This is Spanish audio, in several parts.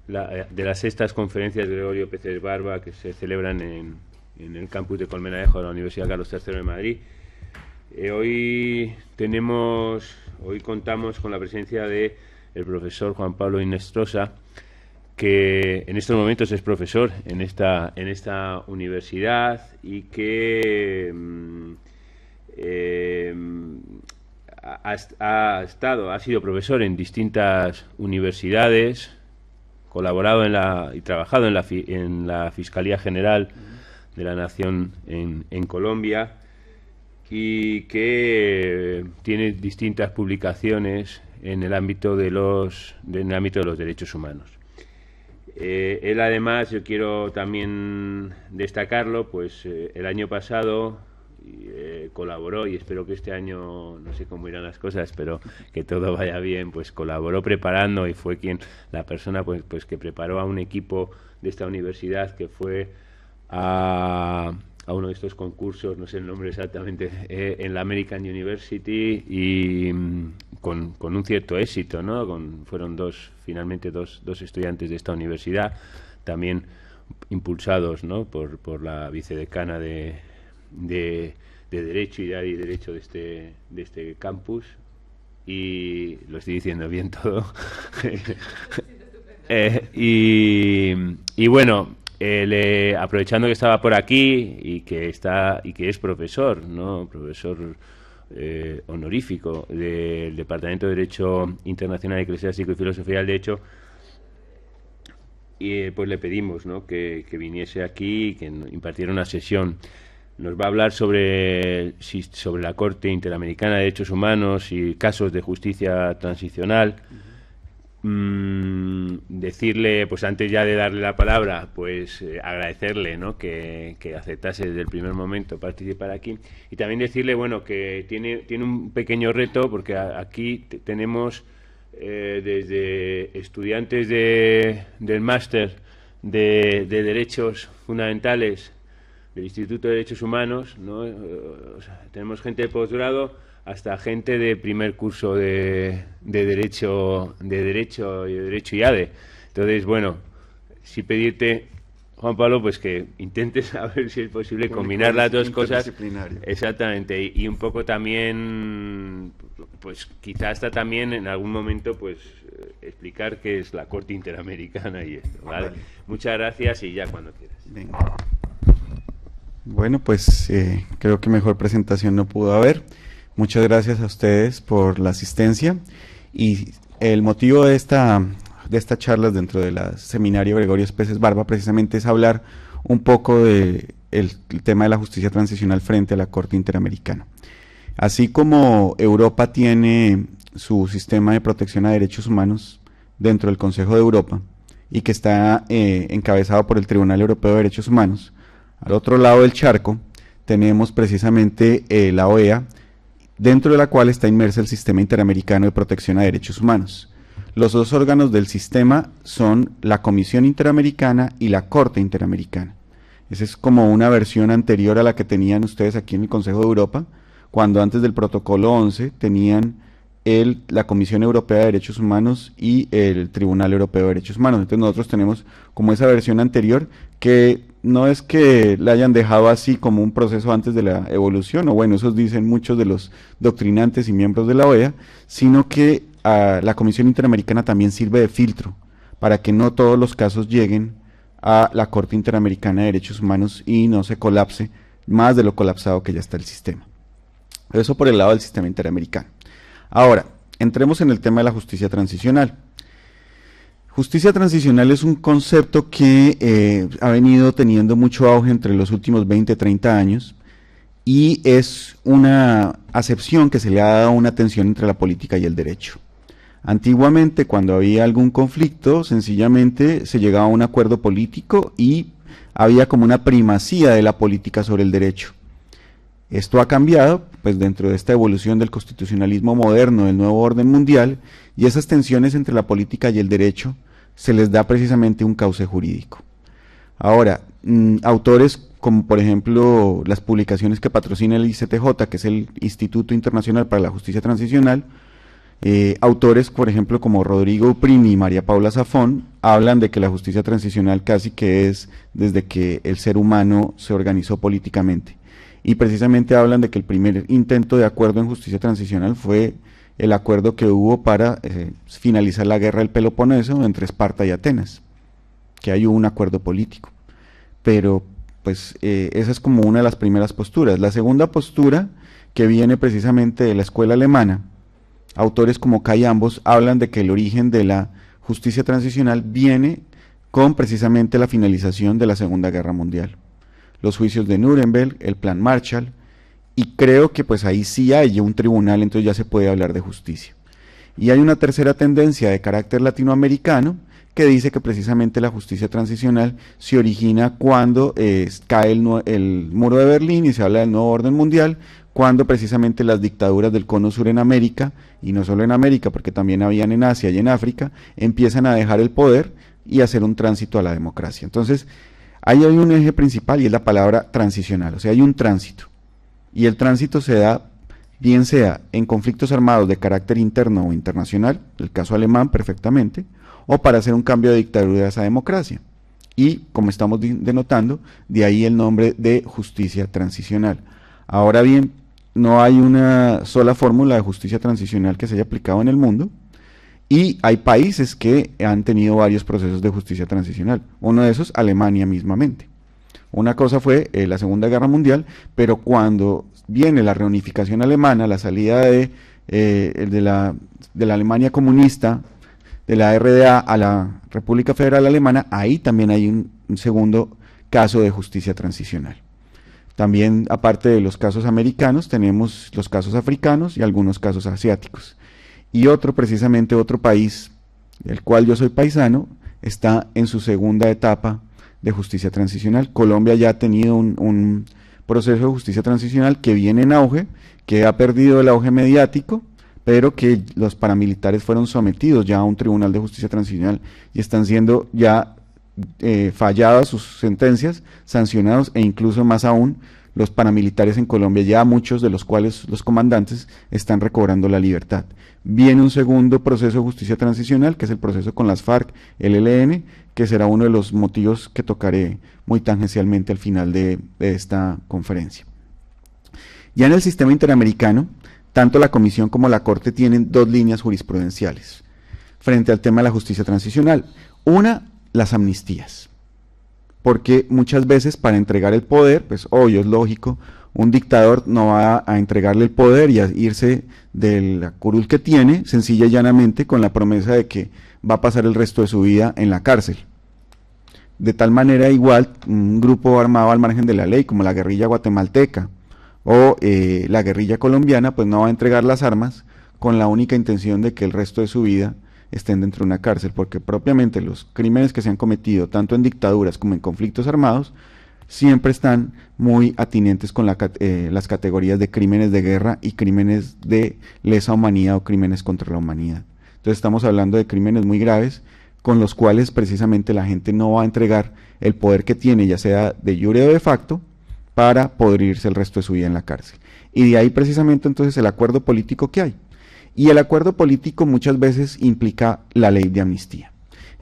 de las sextas conferencias de Gregorio Pérez Barba que se celebran en el campus de Colmenarejo de la Universidad Carlos III de Madrid. Hoy contamos con la presencia de el profesor Juan Pablo Hinestrosa, que en estos momentos es profesor en esta universidad y que ha sido profesor en distintas universidades, colaborado y trabajado en la Fiscalía General de la Nación en Colombia, y que tiene distintas publicaciones en el ámbito de los derechos humanos. Él, además, yo quiero también destacarlo, pues el año pasado colaboró, y espero que este año, no sé cómo irán las cosas, pero que todo vaya bien, pues colaboró preparando, y fue la persona pues que preparó a un equipo de esta universidad que fue a uno de estos concursos, no sé el nombre exactamente, en la American University, y con un cierto éxito, ¿no? Fueron finalmente dos estudiantes de esta universidad, también impulsados, ¿no? por la vicedecana de Derecho y Derecho de este campus, y lo estoy diciendo bien todo. Y bueno, aprovechando que estaba por aquí y que es profesor, ¿no? Profesor honorífico del Departamento de Derecho Internacional, Eclesiástico y Filosofía del Derecho, y pues le pedimos, ¿no? que viniese aquí y que impartiera una sesión. Nos va a hablar sobre la Corte Interamericana de Derechos Humanos y casos de justicia transicional. Decirle, pues antes ya de darle la palabra, pues agradecerle, ¿no? que aceptase desde el primer momento participar aquí, y también decirle, bueno, que tiene un pequeño reto, porque aquí tenemos desde estudiantes del máster de Derechos Fundamentales del Instituto de Derechos Humanos, ¿no? O sea, tenemos gente de posgrado hasta gente de primer curso de Derecho y Derecho IADE. Entonces, bueno, sí pedirte, Juan Pablo, pues que intentes a ver si es posible combinar las dos cosas. Exactamente, y un poco también, pues quizás hasta también en algún momento, pues explicar qué es la Corte Interamericana y esto, ¿vale? Muchas gracias, y ya cuando quieras. Venga. Bueno, pues creo que mejor presentación no pudo haber. Muchas gracias a ustedes por la asistencia, y el motivo de esta charla dentro del seminario Gregorio Pérez Barba precisamente es hablar un poco de el tema de la justicia transicional frente a la Corte Interamericana. Así como Europa tiene su sistema de protección a derechos humanos dentro del Consejo de Europa, y que está encabezado por el Tribunal Europeo de Derechos Humanos, al otro lado del charco tenemos precisamente la OEA, dentro de la cual está inmersa el Sistema Interamericano de Protección a Derechos Humanos. Los dos órganos del sistema son la Comisión Interamericana y la Corte Interamericana. Esa es como una versión anterior a la que tenían ustedes aquí en el Consejo de Europa, cuando antes del Protocolo 11 tenían la Comisión Europea de Derechos Humanos y el Tribunal Europeo de Derechos Humanos. Entonces nosotros tenemos como esa versión anterior, que no es que la hayan dejado así como un proceso antes de la evolución, o bueno, eso dicen muchos de los doctrinantes y miembros de la OEA, sino que la Comisión Interamericana también sirve de filtro para que no todos los casos lleguen a la Corte Interamericana de Derechos Humanos y no se colapse más de lo colapsado que ya está el sistema. Eso por el lado del sistema interamericano. Ahora, entremos en el tema de la justicia transicional. Justicia transicional es un concepto que ha venido teniendo mucho auge entre los últimos 20, 30 años, y es una acepción que se le ha dado una tensión entre la política y el derecho. Antiguamente, cuando había algún conflicto, sencillamente se llegaba a un acuerdo político y había como una primacía de la política sobre el derecho. Esto ha cambiado, pues dentro de esta evolución del constitucionalismo moderno, del nuevo orden mundial, y esas tensiones entre la política y el derecho se les da precisamente un cauce jurídico. Ahora, autores como por ejemplo las publicaciones que patrocina el ICTJ, que es el Instituto Internacional para la Justicia Transicional, Autores, por ejemplo, como Rodrigo Uprini y María Paula Zafón, hablan de que la justicia transicional casi que es desde que el ser humano se organizó políticamente. Y precisamente hablan de que el primer intento de acuerdo en justicia transicional fue el acuerdo que hubo para finalizar la guerra del Peloponeso entre Esparta y Atenas, que ahí hubo un acuerdo político. Pero pues esa es como una de las primeras posturas. La segunda postura, que viene precisamente de la escuela alemana, autores como Kai Ambos hablan de que el origen de la justicia transicional viene con precisamente la finalización de la Segunda Guerra Mundial. Los juicios de Nuremberg, el Plan Marshall, y creo que pues ahí sí hay un tribunal, entonces ya se puede hablar de justicia. Y hay una tercera tendencia de carácter latinoamericano que dice que precisamente la justicia transicional se origina cuando cae el muro de Berlín y se habla del nuevo orden mundial, cuando precisamente las dictaduras del cono sur en América, y no solo en América, porque también habían en Asia y en África, empiezan a dejar el poder y hacer un tránsito a la democracia. Entonces, ahí hay un eje principal y es la palabra transicional, o sea, hay un tránsito. Y el tránsito se da, bien sea en conflictos armados de carácter interno o internacional, el caso alemán perfectamente, o para hacer un cambio de dictadura a esa democracia. Y, como estamos denotando, de ahí el nombre de justicia transicional. Ahora bien, no hay una sola fórmula de justicia transicional que se haya aplicado en el mundo, y hay países que han tenido varios procesos de justicia transicional. Uno de esos, Alemania mismamente. Una cosa fue la Segunda Guerra Mundial, pero cuando viene la reunificación alemana, la salida de la Alemania comunista, de la RDA a la República Federal Alemana, ahí también hay un segundo caso de justicia transicional. También, aparte de los casos americanos, tenemos los casos africanos y algunos casos asiáticos. Y precisamente otro país, del cual yo soy paisano, está en su segunda etapa de justicia transicional. Colombia ya ha tenido un proceso de justicia transicional que viene en auge, que ha perdido el auge mediático, pero que los paramilitares fueron sometidos ya a un tribunal de justicia transicional y están siendo ya falladas sus sentencias, sancionados, e incluso más aún los paramilitares en Colombia, ya muchos de los cuales los comandantes están recobrando la libertad. Viene un segundo proceso de justicia transicional, que es el proceso con las FARC, el ELN, que será uno de los motivos que tocaré muy tangencialmente al final de esta conferencia. Ya en el sistema interamericano, tanto la Comisión como la Corte tienen dos líneas jurisprudenciales frente al tema de la justicia transicional. Una, las amnistías, porque muchas veces para entregar el poder, pues obvio, es lógico, un dictador no va a entregarle el poder y a irse de la curul que tiene, sencilla y llanamente, con la promesa de que va a pasar el resto de su vida en la cárcel. De tal manera, igual, un grupo armado al margen de la ley, como la guerrilla guatemalteca o la guerrilla colombiana, pues no va a entregar las armas con la única intención de que el resto de su vida estén dentro de una cárcel, porque propiamente los crímenes que se han cometido, tanto en dictaduras como en conflictos armados, siempre están muy atinentes con las categorías de crímenes de guerra y crímenes de lesa humanidad o crímenes contra la humanidad. Entonces estamos hablando de crímenes muy graves, con los cuales precisamente la gente no va a entregar el poder que tiene, ya sea de jure o de facto, para poder irse el resto de su vida en la cárcel. Y de ahí precisamente entonces el acuerdo político que hay. Y el acuerdo político muchas veces implica la ley de amnistía.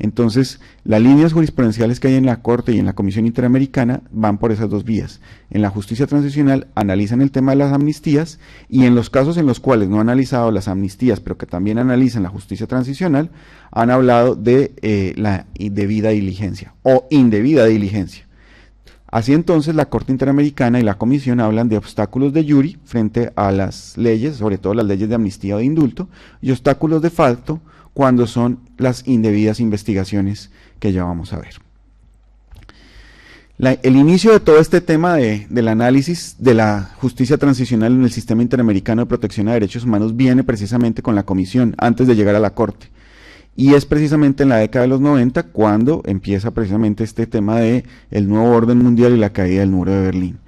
Entonces, las líneas jurisprudenciales que hay en la Corte y en la Comisión Interamericana van por esas dos vías. En la justicia transicional analizan el tema de las amnistías, y en los casos en los cuales no han analizado las amnistías, pero que también analizan la justicia transicional, han hablado de la debida diligencia o indebida diligencia. Así entonces, la Corte Interamericana y la Comisión hablan de obstáculos de jure frente a las leyes, sobre todo las leyes de amnistía o de indulto, y obstáculos de facto cuando son las indebidas investigaciones que ya vamos a ver. El inicio de todo este tema del análisis de la justicia transicional en el sistema interamericano de protección a derechos humanos viene precisamente con la Comisión, antes de llegar a la Corte. Y es precisamente en la década de los 90 cuando empieza precisamente este tema de el nuevo orden mundial y la caída del muro de Berlín.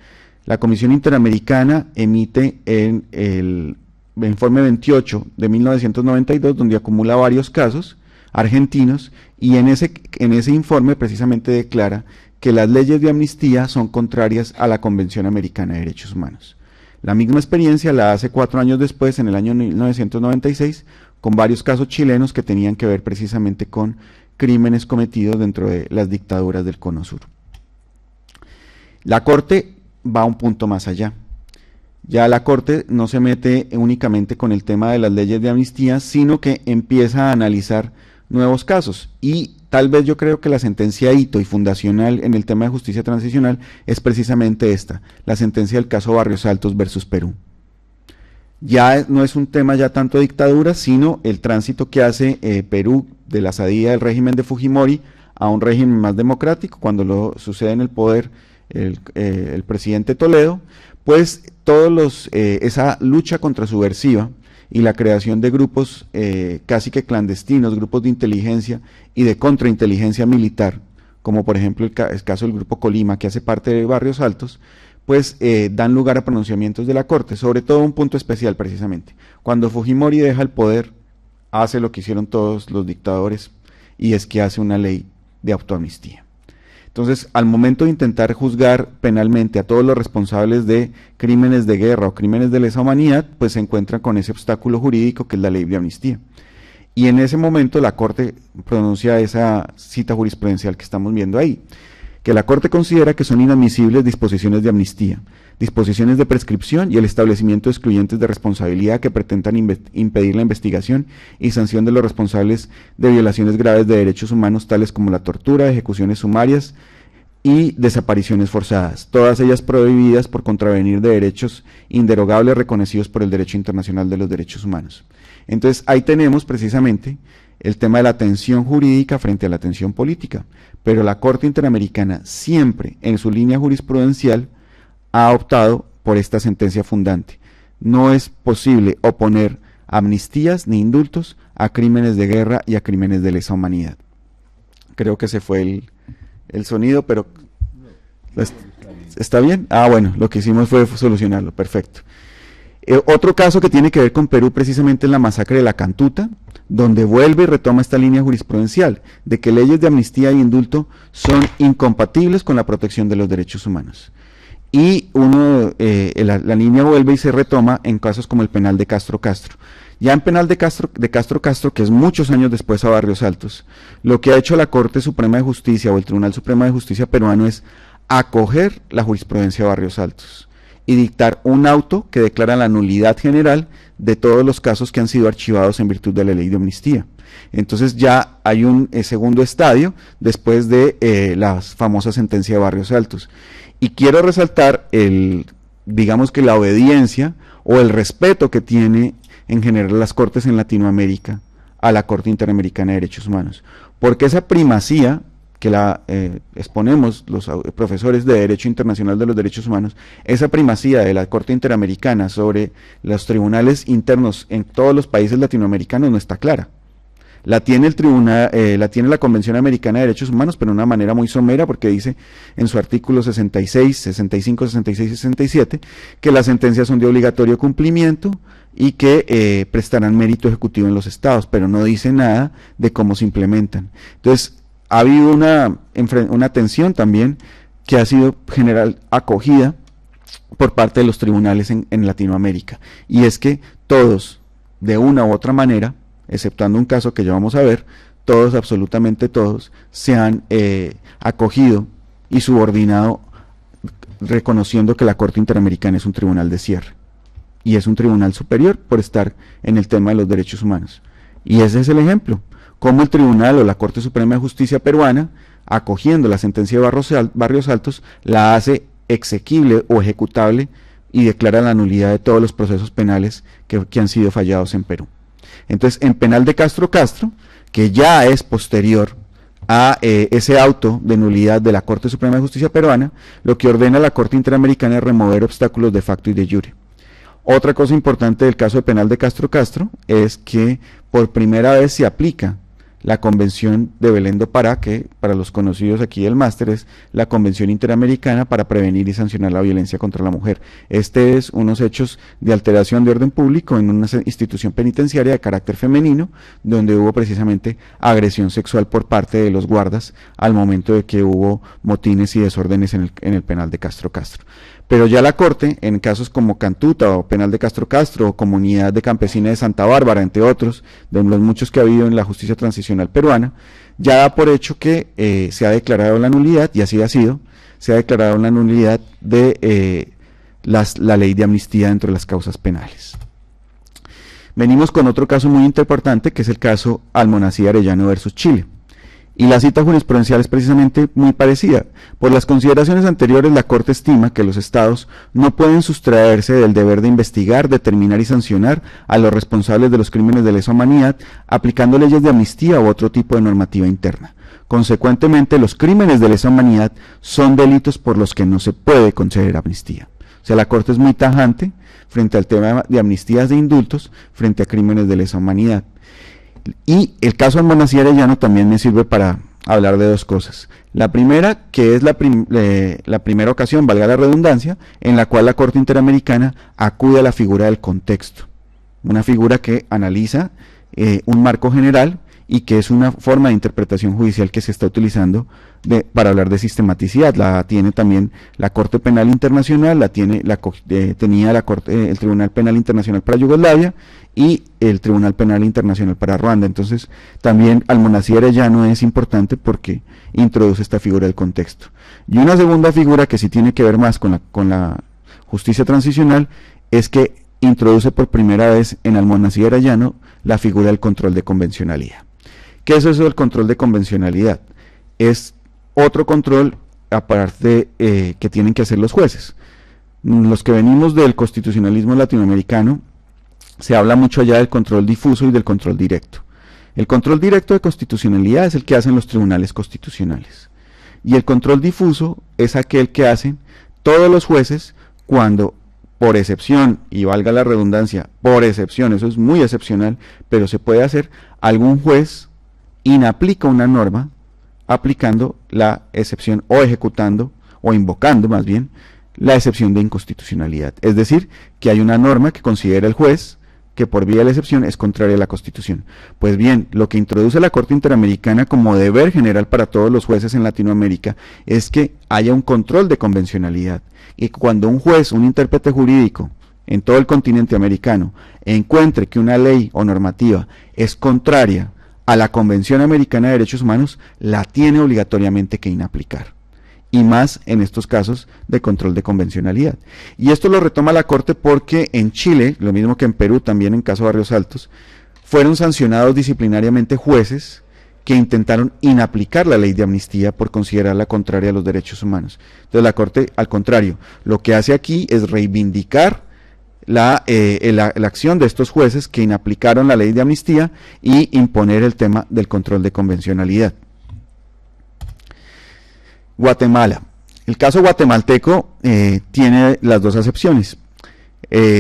La Comisión Interamericana emite el informe 28 de 1992, donde acumula varios casos argentinos, y en ese informe precisamente declara que las leyes de amnistía son contrarias a la Convención Americana de Derechos Humanos. La misma experiencia la hace 4 años después, en el año 1996, con varios casos chilenos que tenían que ver precisamente con crímenes cometidos dentro de las dictaduras del Cono Sur. La Corte va un punto más allá. Ya la Corte no se mete únicamente con el tema de las leyes de amnistía, sino que empieza a analizar nuevos casos. Y tal vez yo creo que la sentencia hito y fundacional en el tema de justicia transicional es precisamente esta, la sentencia del caso Barrios Altos versus Perú. Ya no es un tema ya tanto de dictadura, sino el tránsito que hace Perú de la salida del régimen de Fujimori a un régimen más democrático, cuando lo sucede en el poder el presidente Toledo, pues esa lucha contrasubversiva y la creación de grupos casi que clandestinos, grupos de inteligencia y de contrainteligencia militar, como por ejemplo el caso del Grupo Colima, que hace parte de Barrios Altos, pues dan lugar a pronunciamientos de la Corte, sobre todo un punto especial precisamente. Cuando Fujimori deja el poder, hace lo que hicieron todos los dictadores, y es que hace una ley de autoamnistía. Entonces, al momento de intentar juzgar penalmente a todos los responsables de crímenes de guerra o crímenes de lesa humanidad, pues se encuentran con ese obstáculo jurídico que es la ley de amnistía. Y en ese momento la Corte pronuncia esa cita jurisprudencial que estamos viendo ahí, que la Corte considera que son inadmisibles disposiciones de amnistía, disposiciones de prescripción y el establecimiento de excluyentes de responsabilidad que pretendan impedir la investigación y sanción de los responsables de violaciones graves de derechos humanos, tales como la tortura, ejecuciones sumarias y desapariciones forzadas, todas ellas prohibidas por contravenir de derechos inderogables reconocidos por el derecho internacional de los derechos humanos. Entonces, ahí tenemos precisamente el tema de la tensión jurídica frente a la tensión política, pero la Corte Interamericana siempre en su línea jurisprudencial ha optado por esta sentencia fundante. No es posible oponer amnistías ni indultos a crímenes de guerra y a crímenes de lesa humanidad. Creo que se fue el sonido, pero ¿está bien? Ah, bueno, lo que hicimos fue solucionarlo, perfecto. Otro caso que tiene que ver con Perú precisamente es la masacre de la Cantuta, donde vuelve y retoma esta línea jurisprudencial de que leyes de amnistía y indulto son incompatibles con la protección de los derechos humanos. Y la línea vuelve y se retoma en casos como el penal de Castro Castro. Ya en penal de Castro Castro, que es muchos años después a Barrios Altos, lo que ha hecho la Corte Suprema de Justicia o el Tribunal Supremo de Justicia peruano es acoger la jurisprudencia de Barrios Altos y dictar un auto que declara la nulidad general de todos los casos que han sido archivados en virtud de la ley de amnistía. Entonces ya hay un segundo estadio después de la famosa sentencia de Barrios Altos. Y quiero resaltar digamos que la obediencia o el respeto que tiene en general las cortes en Latinoamérica a la Corte Interamericana de Derechos Humanos, porque esa primacía que la exponemos los profesores de Derecho Internacional de los Derechos Humanos, esa primacía de la Corte Interamericana sobre los tribunales internos en todos los países latinoamericanos no está clara. La tiene la tiene la Convención Americana de Derechos Humanos, pero de una manera muy somera, porque dice en su artículo 66, 65, 66 y 67 que las sentencias son de obligatorio cumplimiento y que prestarán mérito ejecutivo en los estados, pero no dice nada de cómo se implementan. Entonces, ha habido una tensión también que ha sido general acogida por parte de los tribunales en Latinoamérica, y es que todos, de una u otra manera, exceptuando un caso que ya vamos a ver, todos, absolutamente todos, se han acogido y subordinado reconociendo que la Corte Interamericana es un tribunal de cierre, y es un tribunal superior por estar en el tema de los derechos humanos. Y ese es el ejemplo. Como el Tribunal o la Corte Suprema de Justicia peruana, acogiendo la sentencia de Barrios Altos, la hace exequible o ejecutable y declara la nulidad de todos los procesos penales que han sido fallados en Perú. Entonces, en penal de Castro Castro, que ya es posterior a ese auto de nulidad de la Corte Suprema de Justicia peruana, lo que ordena la Corte Interamericana es remover obstáculos de facto y de jure. Otra cosa importante del caso de penal de Castro Castro es que por primera vez se aplica la Convención de Belén do Pará, que para los conocidos aquí del máster es la Convención Interamericana para prevenir y sancionar la violencia contra la mujer. Este es unos hechos de alteración de orden público en una institución penitenciaria de carácter femenino, donde hubo precisamente agresión sexual por parte de los guardas al momento de que hubo motines y desórdenes en el penal de Castro Castro. Pero ya la Corte, en casos como Cantuta o Penal de Castro Castro o Comunidad de Campesinas de Santa Bárbara, entre otros, de los muchos que ha habido en la justicia transicional peruana, ya da por hecho que se ha declarado la nulidad, y así ha sido, se ha declarado la nulidad de la ley de amnistía dentro de las causas penales. Venimos con otro caso muy importante, que es el caso Almonacid Arellano versus Chile. Y la cita jurisprudencial es precisamente muy parecida. Por las consideraciones anteriores, la Corte estima que los Estados no pueden sustraerse del deber de investigar, determinar y sancionar a los responsables de los crímenes de lesa humanidad, aplicando leyes de amnistía u otro tipo de normativa interna. Consecuentemente, los crímenes de lesa humanidad son delitos por los que no se puede conceder amnistía. O sea, la Corte es muy tajante frente al tema de amnistías de indultos frente a crímenes de lesa humanidad. Y el caso Almonacid Arellano también me sirve para hablar de dos cosas. La primera, que es la primera ocasión, valga la redundancia, en la cual la Corte Interamericana acude a la figura del contexto. Una figura que analiza un marco general y que es una forma de interpretación judicial que se está utilizando para hablar de sistematicidad. La tiene también la Corte Penal Internacional, tenía el Tribunal Penal Internacional para Yugoslavia y el Tribunal Penal Internacional para Ruanda. Entonces también Almonacid Arellano es importante porque introduce esta figura del contexto. Y una segunda figura que sí tiene que ver más con la justicia transicional es que introduce por primera vez en Almonacid Arellano la figura del control de convencionalidad. ¿Qué es eso del control de convencionalidad? Es otro control aparte que tienen que hacer los jueces. Los que venimos del constitucionalismo latinoamericano, se habla mucho allá del control difuso y del control directo. El control directo de constitucionalidad es el que hacen los tribunales constitucionales. Y el control difuso es aquel que hacen todos los jueces cuando, por excepción, y valga la redundancia, por excepción, eso es muy excepcional, pero se puede hacer, algún juez inaplica una norma aplicando la excepción o ejecutando o invocando más bien la excepción de inconstitucionalidad. Es decir, que hay una norma que considera el juez que por vía de la excepción es contraria a la Constitución. Pues bien, lo que introduce la Corte Interamericana como deber general para todos los jueces en Latinoamérica es que haya un control de convencionalidad. Y cuando un juez, un intérprete jurídico en todo el continente americano encuentre que una ley o normativa es contraria a la Convención Americana de Derechos Humanos, la tiene obligatoriamente que inaplicar. Y más en estos casos de control de convencionalidad. Y esto lo retoma la Corte porque en Chile, lo mismo que en Perú, también en caso de Barrios Altos, fueron sancionados disciplinariamente jueces que intentaron inaplicar la ley de amnistía por considerarla contraria a los derechos humanos. Entonces la Corte, al contrario, lo que hace aquí es reivindicar la acción de estos jueces que inaplicaron la ley de amnistía y imponer el tema del control de convencionalidad. Guatemala. El caso guatemalteco tiene las dos acepciones,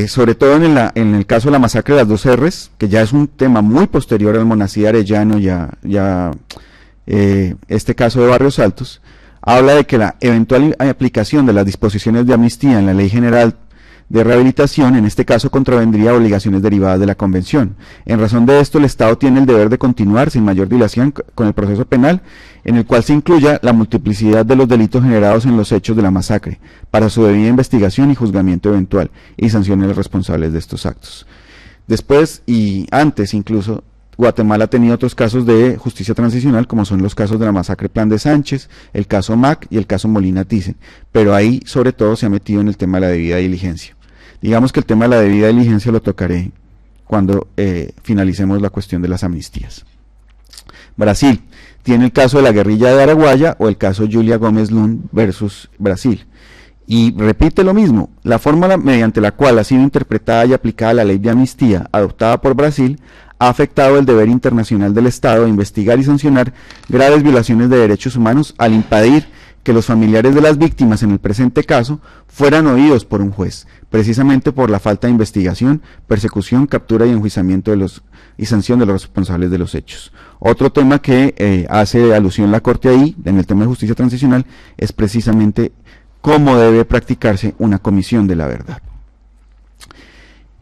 sobre todo en el caso de la masacre de las dos R's, que ya es un tema muy posterior al Almonacid Arellano este caso de Barrios Altos, habla de que la eventual aplicación de las disposiciones de amnistía en la Ley General de Rehabilitación, en este caso, contravendría obligaciones derivadas de la Convención. En razón de esto, el Estado tiene el deber de continuar sin mayor dilación con el proceso penal, en el cual se incluya la multiplicidad de los delitos generados en los hechos de la masacre, para su debida investigación y juzgamiento eventual, y sanciones a los responsables de estos actos. Después, y antes incluso, Guatemala ha tenido otros casos de justicia transicional, como son los casos de la masacre Plan de Sánchez, el caso Mac y el caso Molina Thyssen, pero ahí sobre todo se ha metido en el tema de la debida diligencia. Digamos que el tema de la debida diligencia lo tocaré cuando finalicemos la cuestión de las amnistías. Brasil tiene el caso de la guerrilla de Araguaya o el caso Julia Gómez Lund versus Brasil. Y repite lo mismo, la forma mediante la cual ha sido interpretada y aplicada la ley de amnistía adoptada por Brasil ha afectado el deber internacional del Estado de investigar y sancionar graves violaciones de derechos humanos al impedir que los familiares de las víctimas en el presente caso fueran oídos por un juez, precisamente por la falta de investigación, persecución, captura y enjuiciamiento y sanción de los responsables de los hechos. Otro tema que hace alusión la Corte ahí, en el tema de justicia transicional, es precisamente cómo debe practicarse una comisión de la verdad.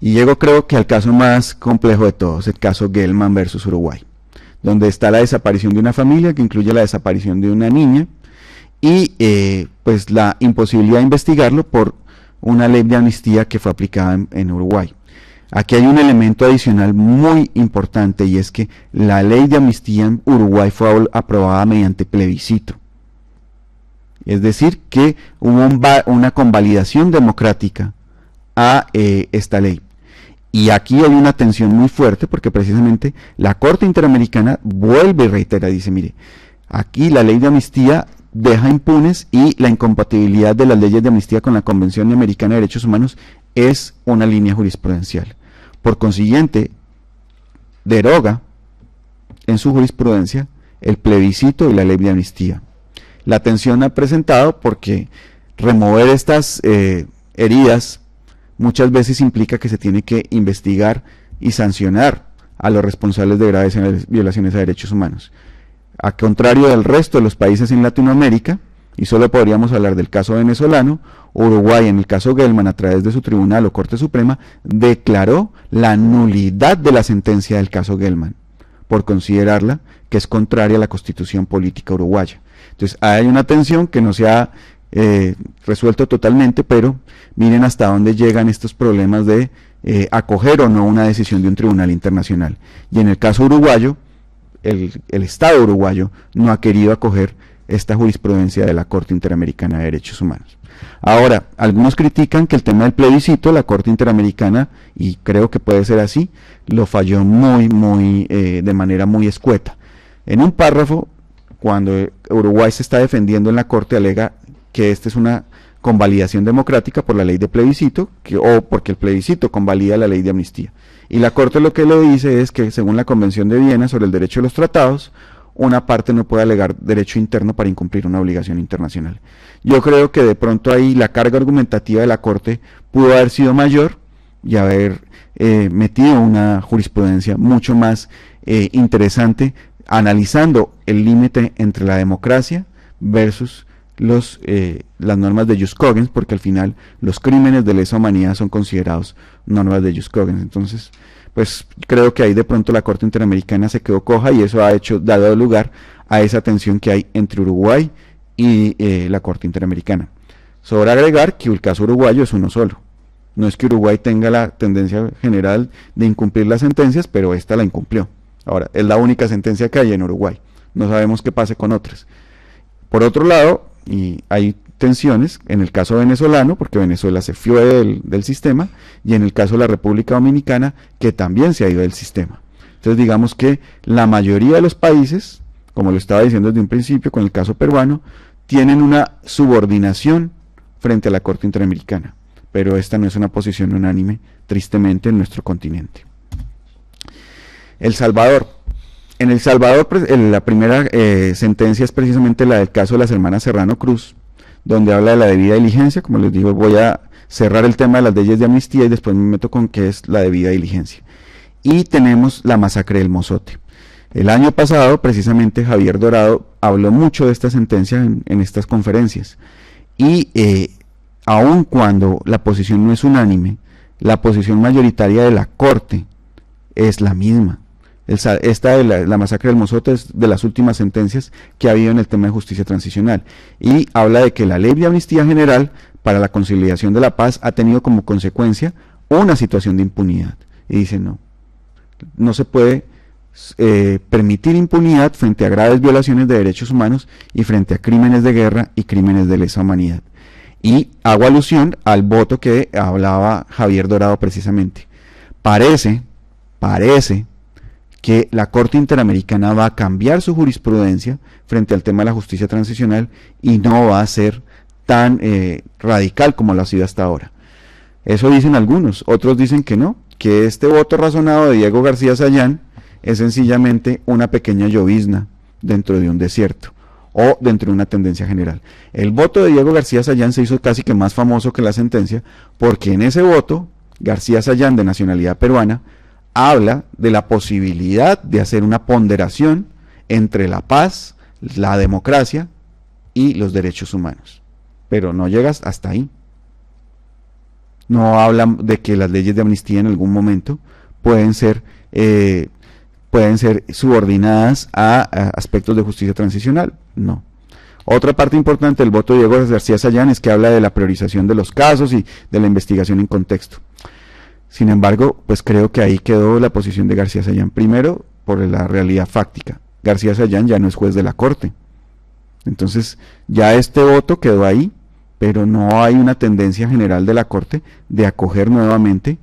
Y llego, creo que al caso más complejo de todos, el caso Gelman versus Uruguay, donde está la desaparición de una familia, que incluye la desaparición de una niña, y pues la imposibilidad de investigarlo por una ley de amnistía que fue aplicada en Uruguay. Aquí hay un elemento adicional muy importante, y es que la ley de amnistía en Uruguay fue aprobada mediante plebiscito. Es decir, que hubo una convalidación democrática a esta ley. Y aquí hay una tensión muy fuerte, porque precisamente la Corte Interamericana vuelve y reitera, dice, mire, aquí la ley de amnistía deja impunes, y la incompatibilidad de las leyes de amnistía con la Convención Americana de Derechos Humanos es una línea jurisprudencial. Por consiguiente, deroga en su jurisprudencia el plebiscito y la ley de amnistía. La tensión ha presentado porque remover estas heridas muchas veces implica que se tiene que investigar y sancionar a los responsables de graves violaciones a derechos humanos. A contrario del resto de los países en Latinoamérica, y solo podríamos hablar del caso venezolano, Uruguay, en el caso Gelman, a través de su tribunal o Corte Suprema, declaró la nulidad de la sentencia del caso Gelman, por considerarla que es contraria a la Constitución política uruguaya. Entonces hay una tensión que no se ha resuelto totalmente, pero miren hasta dónde llegan estos problemas de acoger o no una decisión de un tribunal internacional. Y en el caso uruguayo, el Estado uruguayo no ha querido acoger esta jurisprudencia de la Corte Interamericana de Derechos Humanos. Ahora, algunos critican que el tema del plebiscito, la Corte Interamericana, y creo que puede ser así, lo falló de manera muy escueta. En un párrafo, cuando Uruguay se está defendiendo en la Corte, alega que esta es una convalidación democrática por la ley de plebiscito, o porque el plebiscito convalida la ley de amnistía. Y la Corte lo que le dice es que, según la Convención de Viena sobre el derecho de los tratados, una parte no puede alegar derecho interno para incumplir una obligación internacional. Yo creo que de pronto ahí la carga argumentativa de la Corte pudo haber sido mayor y haber metido una jurisprudencia mucho más interesante, analizando el límite entre la democracia versus las normas de jus cogens, porque al final los crímenes de lesa humanidad son considerados normas de jus cogens. Entonces, pues creo que ahí de pronto la Corte Interamericana se quedó coja, y eso ha dado lugar a esa tensión que hay entre Uruguay y la Corte Interamericana. Sobra agregar que el caso uruguayo es uno solo. No es que Uruguay tenga la tendencia general de incumplir las sentencias, pero esta la incumplió. Ahora, es la única sentencia que hay en Uruguay. No sabemos qué pase con otras. Por otro lado, y hay tensiones en el caso venezolano, porque Venezuela se fue del sistema, y en el caso de la República Dominicana, que también se ha ido del sistema. Entonces digamos que la mayoría de los países, como lo estaba diciendo desde un principio con el caso peruano, tienen una subordinación frente a la Corte Interamericana, pero esta no es una posición unánime, tristemente, en nuestro continente. El Salvador. En El Salvador, la primera sentencia es precisamente la del caso de las hermanas Serrano Cruz, donde habla de la debida diligencia. Como les digo, voy a cerrar el tema de las leyes de amnistía y después me meto con qué es la debida diligencia. Y tenemos la masacre del Mozote. El año pasado, precisamente, Javier Dorado habló mucho de esta sentencia en estas conferencias. Y aun cuando la posición no es unánime, la posición mayoritaria de la Corte es la misma. Esta de la masacre del Mozote es de las últimas sentencias que ha habido en el tema de justicia transicional, y habla de que la ley de amnistía general para la conciliación de la paz ha tenido como consecuencia una situación de impunidad, y dice no se puede permitir impunidad frente a graves violaciones de derechos humanos y frente a crímenes de guerra y crímenes de lesa humanidad. Y hago alusión al voto que hablaba Javier Dorado precisamente. Parece que la Corte Interamericana va a cambiar su jurisprudencia frente al tema de la justicia transicional y no va a ser tan radical como lo ha sido hasta ahora. Eso dicen algunos, otros dicen que no, que este voto razonado de Diego García Sayán es sencillamente una pequeña llovizna dentro de un desierto o dentro de una tendencia general. El voto de Diego García Sayán se hizo casi que más famoso que la sentencia, porque en ese voto, García Sayán, de nacionalidad peruana, habla de la posibilidad de hacer una ponderación entre la paz, la democracia y los derechos humanos. Pero no llegas hasta ahí. No habla de que las leyes de amnistía en algún momento pueden ser subordinadas a aspectos de justicia transicional. No. Otra parte importante del voto de Diego García Sayán es que habla de la priorización de los casos y de la investigación en contexto. Sin embargo, pues creo que ahí quedó la posición de García Sayán. Primero, por la realidad fáctica. García Sayán ya no es juez de la Corte. Entonces, ya este voto quedó ahí, pero no hay una tendencia general de la Corte de acoger nuevamente,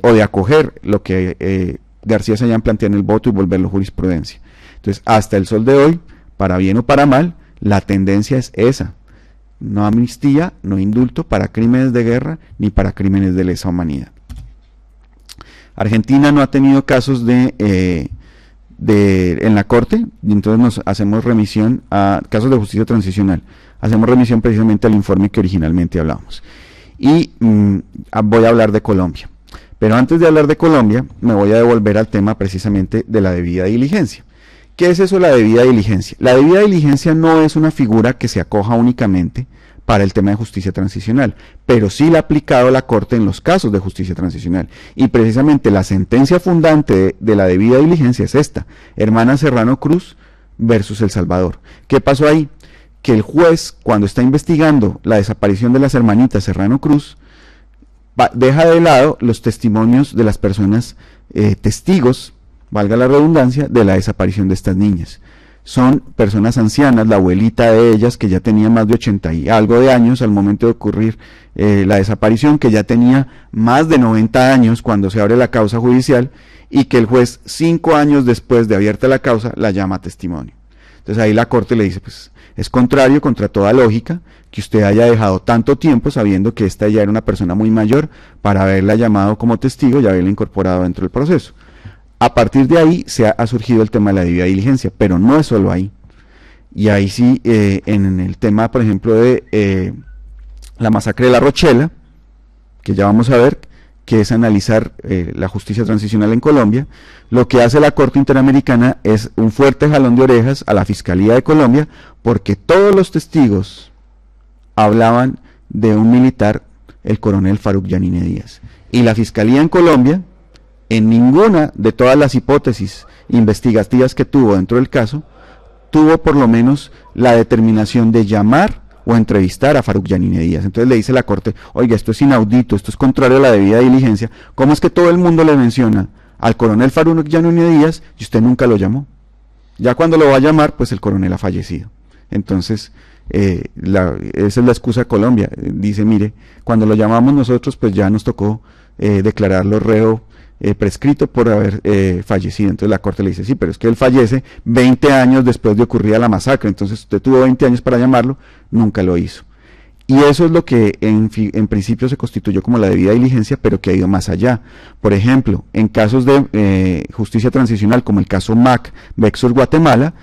o de acoger lo que García Sayán plantea en el voto y volverlo jurisprudencia. Entonces, hasta el sol de hoy, para bien o para mal, la tendencia es esa. No amnistía, no indulto para crímenes de guerra ni para crímenes de lesa humanidad. Argentina no ha tenido casos en la Corte, y entonces nos hacemos remisión a casos de justicia transicional. Hacemos remisión precisamente al informe que originalmente hablábamos. Y voy a hablar de Colombia. Pero antes de hablar de Colombia, me voy a devolver al tema precisamente de la debida diligencia. ¿Qué es eso, la debida diligencia? La debida diligencia no es una figura que se acoja únicamente para el tema de justicia transicional, pero sí la ha aplicado la Corte en los casos de justicia transicional. Y precisamente la sentencia fundante de la debida diligencia es esta: Hermana Serrano Cruz versus El Salvador. ¿Qué pasó ahí? Que el juez, cuando está investigando la desaparición de las hermanitas Serrano Cruz, deja de lado los testimonios de las personas testigos, valga la redundancia, de la desaparición de estas niñas. Son personas ancianas, la abuelita de ellas, que ya tenía más de 80 y algo de años al momento de ocurrir la desaparición, que ya tenía más de 90 años cuando se abre la causa judicial, y que el juez 5 años después de abierta la causa la llama a testimonio. Entonces ahí la Corte le dice, pues es contrario, contra toda lógica, que usted haya dejado tanto tiempo sabiendo que esta ya era una persona muy mayor para haberla llamado como testigo y haberla incorporado dentro del proceso. A partir de ahí se ha surgido el tema de la debida diligencia, pero no es solo ahí. Y ahí sí, en el tema, por ejemplo, de la masacre de La Rochela, que ya vamos a ver, que es analizar la justicia transicional en Colombia, lo que hace la Corte Interamericana es un fuerte jalón de orejas a la Fiscalía de Colombia, porque todos los testigos hablaban de un militar, el coronel Faruk Yanine Díaz. Y la Fiscalía en Colombia, en ninguna de todas las hipótesis investigativas que tuvo dentro del caso, tuvo por lo menos la determinación de llamar o entrevistar a Faruk Yanine Díaz. Entonces le dice la Corte, oiga, esto es inaudito, esto es contrario a la debida diligencia. ¿Cómo es que todo el mundo le menciona al coronel Faruk Yanine Díaz y usted nunca lo llamó? Ya cuando lo va a llamar, pues el coronel ha fallecido. Entonces, esa es la excusa de Colombia. Dice, mire, cuando lo llamamos nosotros, pues ya nos tocó declararlo reo prescrito por haber fallecido. Entonces la Corte le dice, sí, pero es que él fallece 20 años después de ocurrida la masacre, entonces usted tuvo 20 años para llamarlo, nunca lo hizo. Y eso es lo que en principio se constituyó como la debida diligencia, pero que ha ido más allá. Por ejemplo, en casos de justicia transicional, como el caso MAC versus Guatemala,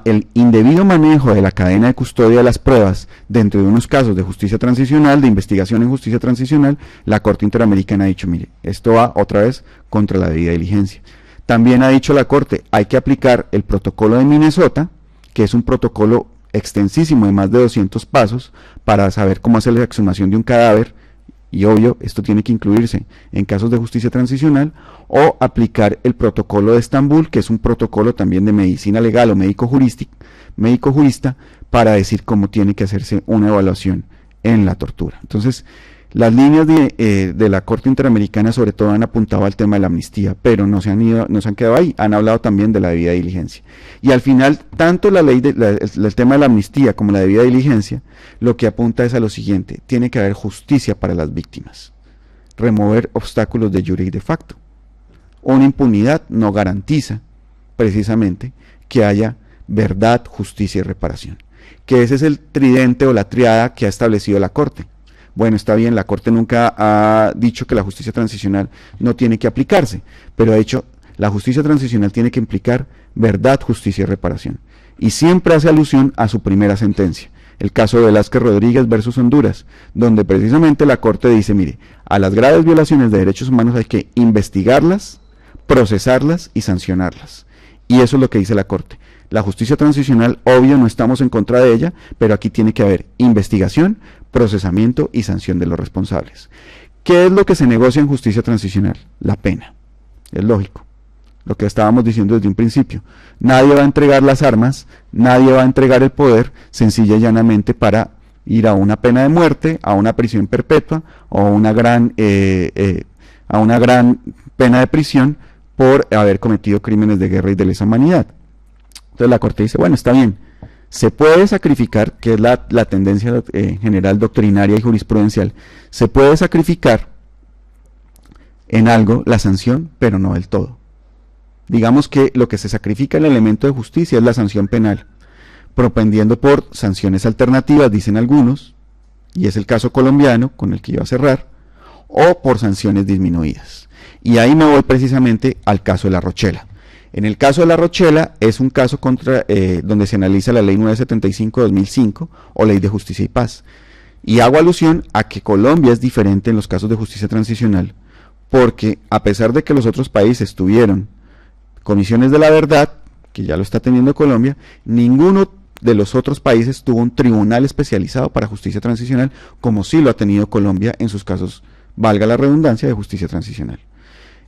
el indebido manejo de la cadena de custodia de las pruebas dentro de unos casos de justicia transicional, de investigación en justicia transicional, la Corte Interamericana ha dicho, mire, esto va otra vez contra la debida diligencia. También ha dicho la Corte, hay que aplicar el protocolo de Minnesota, que es un protocolo extensísimo de más de 200 pasos para saber cómo hacer la exhumación de un cadáver, y obvio, esto tiene que incluirse en casos de justicia transicional, o aplicar el protocolo de Estambul, que es un protocolo también de medicina legal o médico-jurista, para decir cómo tiene que hacerse una evaluación en la tortura. Entonces, las líneas de la Corte Interamericana sobre todo han apuntado al tema de la amnistía, pero no se han quedado ahí, han hablado también de la debida diligencia. Y al final, tanto la ley el tema de la amnistía como la debida diligencia, lo que apunta es a lo siguiente: tiene que haber justicia para las víctimas, remover obstáculos de jure y de facto. Una impunidad no garantiza precisamente que haya verdad, justicia y reparación, que ese es el tridente o la triada que ha establecido la Corte. Bueno, está bien, la Corte nunca ha dicho que la justicia transicional no tiene que aplicarse, pero ha dicho, la justicia transicional tiene que implicar verdad, justicia y reparación. Y siempre hace alusión a su primera sentencia, el caso de Velázquez Rodríguez versus Honduras, donde precisamente la Corte dice, mire, a las graves violaciones de derechos humanos hay que investigarlas, procesarlas y sancionarlas. Y eso es lo que dice la Corte. La justicia transicional, obvio, no estamos en contra de ella, pero aquí tiene que haber investigación, procesamiento y sanción de los responsables. ¿Qué es lo que se negocia en justicia transicional? La pena. Es lógico. lo que estábamos diciendo desde un principio. Nadie va a entregar las armas, nadie va a entregar el poder, sencilla y llanamente para ir a una pena de muerte, a una prisión perpetua o a una gran pena de prisión por haber cometido crímenes de guerra y de lesa humanidad. Entonces la Corte dice, bueno, está bien, se puede sacrificar, que es la tendencia general doctrinaria y jurisprudencial, se puede sacrificar en algo la sanción, pero no del todo. Digamos que lo que se sacrifica el elemento de justicia es la sanción penal, propendiendo por sanciones alternativas, dicen algunos, y es el caso colombiano con el que iba a cerrar, o por sanciones disminuidas. Y ahí me voy precisamente al caso de La Rochela. En el caso de La Rochela es un caso donde se analiza la ley 975/2005 o ley de justicia y paz. Y hago alusión a que Colombia es diferente en los casos de justicia transicional, porque a pesar de que los otros países tuvieron comisiones de la verdad, que ya lo está teniendo Colombia, ninguno de los otros países tuvo un tribunal especializado para justicia transicional, como sí lo ha tenido Colombia en sus casos, valga la redundancia, de justicia transicional.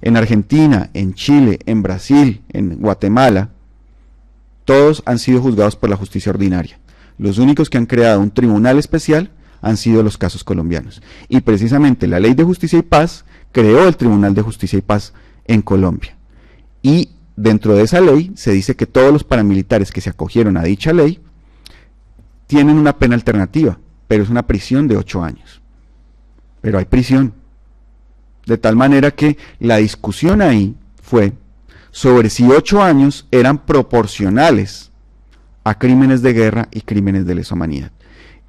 En Argentina, en Chile, en Brasil, en Guatemala, todos han sido juzgados por la justicia ordinaria. Los únicos que han creado un tribunal especial han sido los casos colombianos. Y precisamente la Ley de Justicia y Paz creó el Tribunal de Justicia y Paz en Colombia. Y dentro de esa ley se dice que todos los paramilitares que se acogieron a dicha ley tienen una pena alternativa, pero es una prisión de 8 años. Pero hay prisión. De tal manera que la discusión ahí fue sobre si 8 años eran proporcionales a crímenes de guerra y crímenes de lesa humanidad.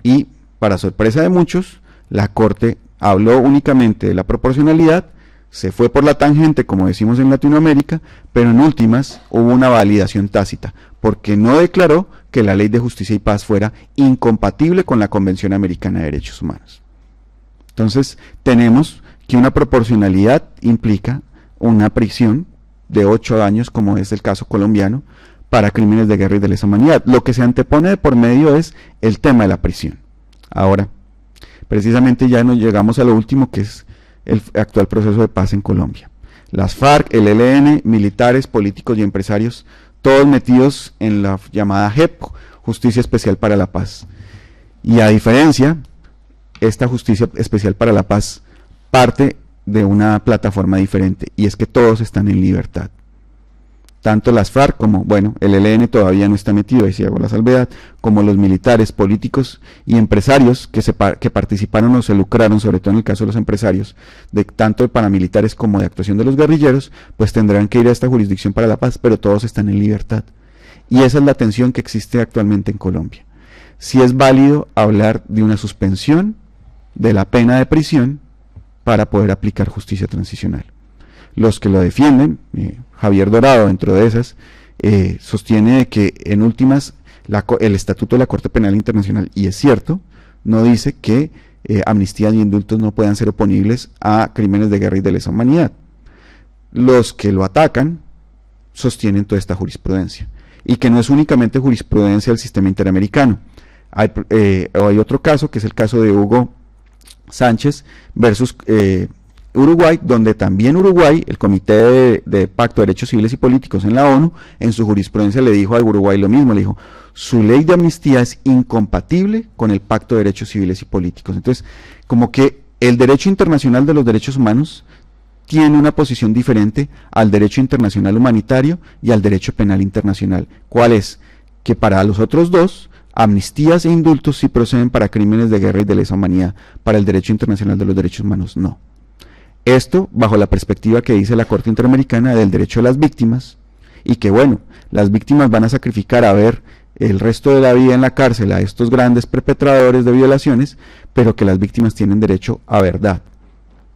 Y, para sorpresa de muchos, la Corte habló únicamente de la proporcionalidad, se fue por la tangente, como decimos en Latinoamérica, pero en últimas hubo una validación tácita, porque no declaró que la Ley de Justicia y Paz fuera incompatible con la Convención Americana de Derechos Humanos. Entonces, tenemos que una proporcionalidad implica una prisión de 8 años, como es el caso colombiano, para crímenes de guerra y de lesa humanidad. Lo que se antepone de por medio es el tema de la prisión. Ahora, precisamente ya nos llegamos a lo último, que es el actual proceso de paz en Colombia. Las FARC, el ELN, militares, políticos y empresarios, todos metidos en la llamada JEP, Justicia Especial para la Paz. Y a diferencia, esta Justicia Especial para la Paz parte de una plataforma diferente, y es que todos están en libertad. Tanto las FARC como, bueno, el ELN todavía no está metido, ahí sí hago la salvedad, como los militares, políticos y empresarios que participaron o se lucraron, sobre todo en el caso de los empresarios, de tanto de paramilitares como de actuación de los guerrilleros, pues tendrán que ir a esta jurisdicción para la paz, pero todos están en libertad. Y esa es la tensión que existe actualmente en Colombia. Si es válido hablar de una suspensión de la pena de prisión para poder aplicar justicia transicional. Los que lo defienden, Javier Dorado dentro de esas, sostiene que en últimas el Estatuto de la Corte Penal Internacional, y es cierto, no dice que amnistías y indultos no puedan ser oponibles a crímenes de guerra y de lesa humanidad. Los que lo atacan sostienen toda esta jurisprudencia, y que no es únicamente jurisprudencia del sistema interamericano. Hay otro caso, que es el caso de Hugo Sánchez versus Uruguay, donde también Uruguay, el Comité de Pacto de Derechos Civiles y Políticos en la ONU, en su jurisprudencia le dijo a Uruguay lo mismo, le dijo, su ley de amnistía es incompatible con el Pacto de Derechos Civiles y Políticos. Entonces, como que el derecho internacional de los derechos humanos tiene una posición diferente al derecho internacional humanitario y al derecho penal internacional. ¿Cuál es? Que para los otros dos, amnistías e indultos sí proceden para crímenes de guerra y de lesa humanidad, para el derecho internacional de los derechos humanos no. Esto bajo la perspectiva que dice la Corte Interamericana del derecho de las víctimas, y que bueno, las víctimas van a sacrificar a ver el resto de la vida en la cárcel a estos grandes perpetradores de violaciones, pero que las víctimas tienen derecho a verdad,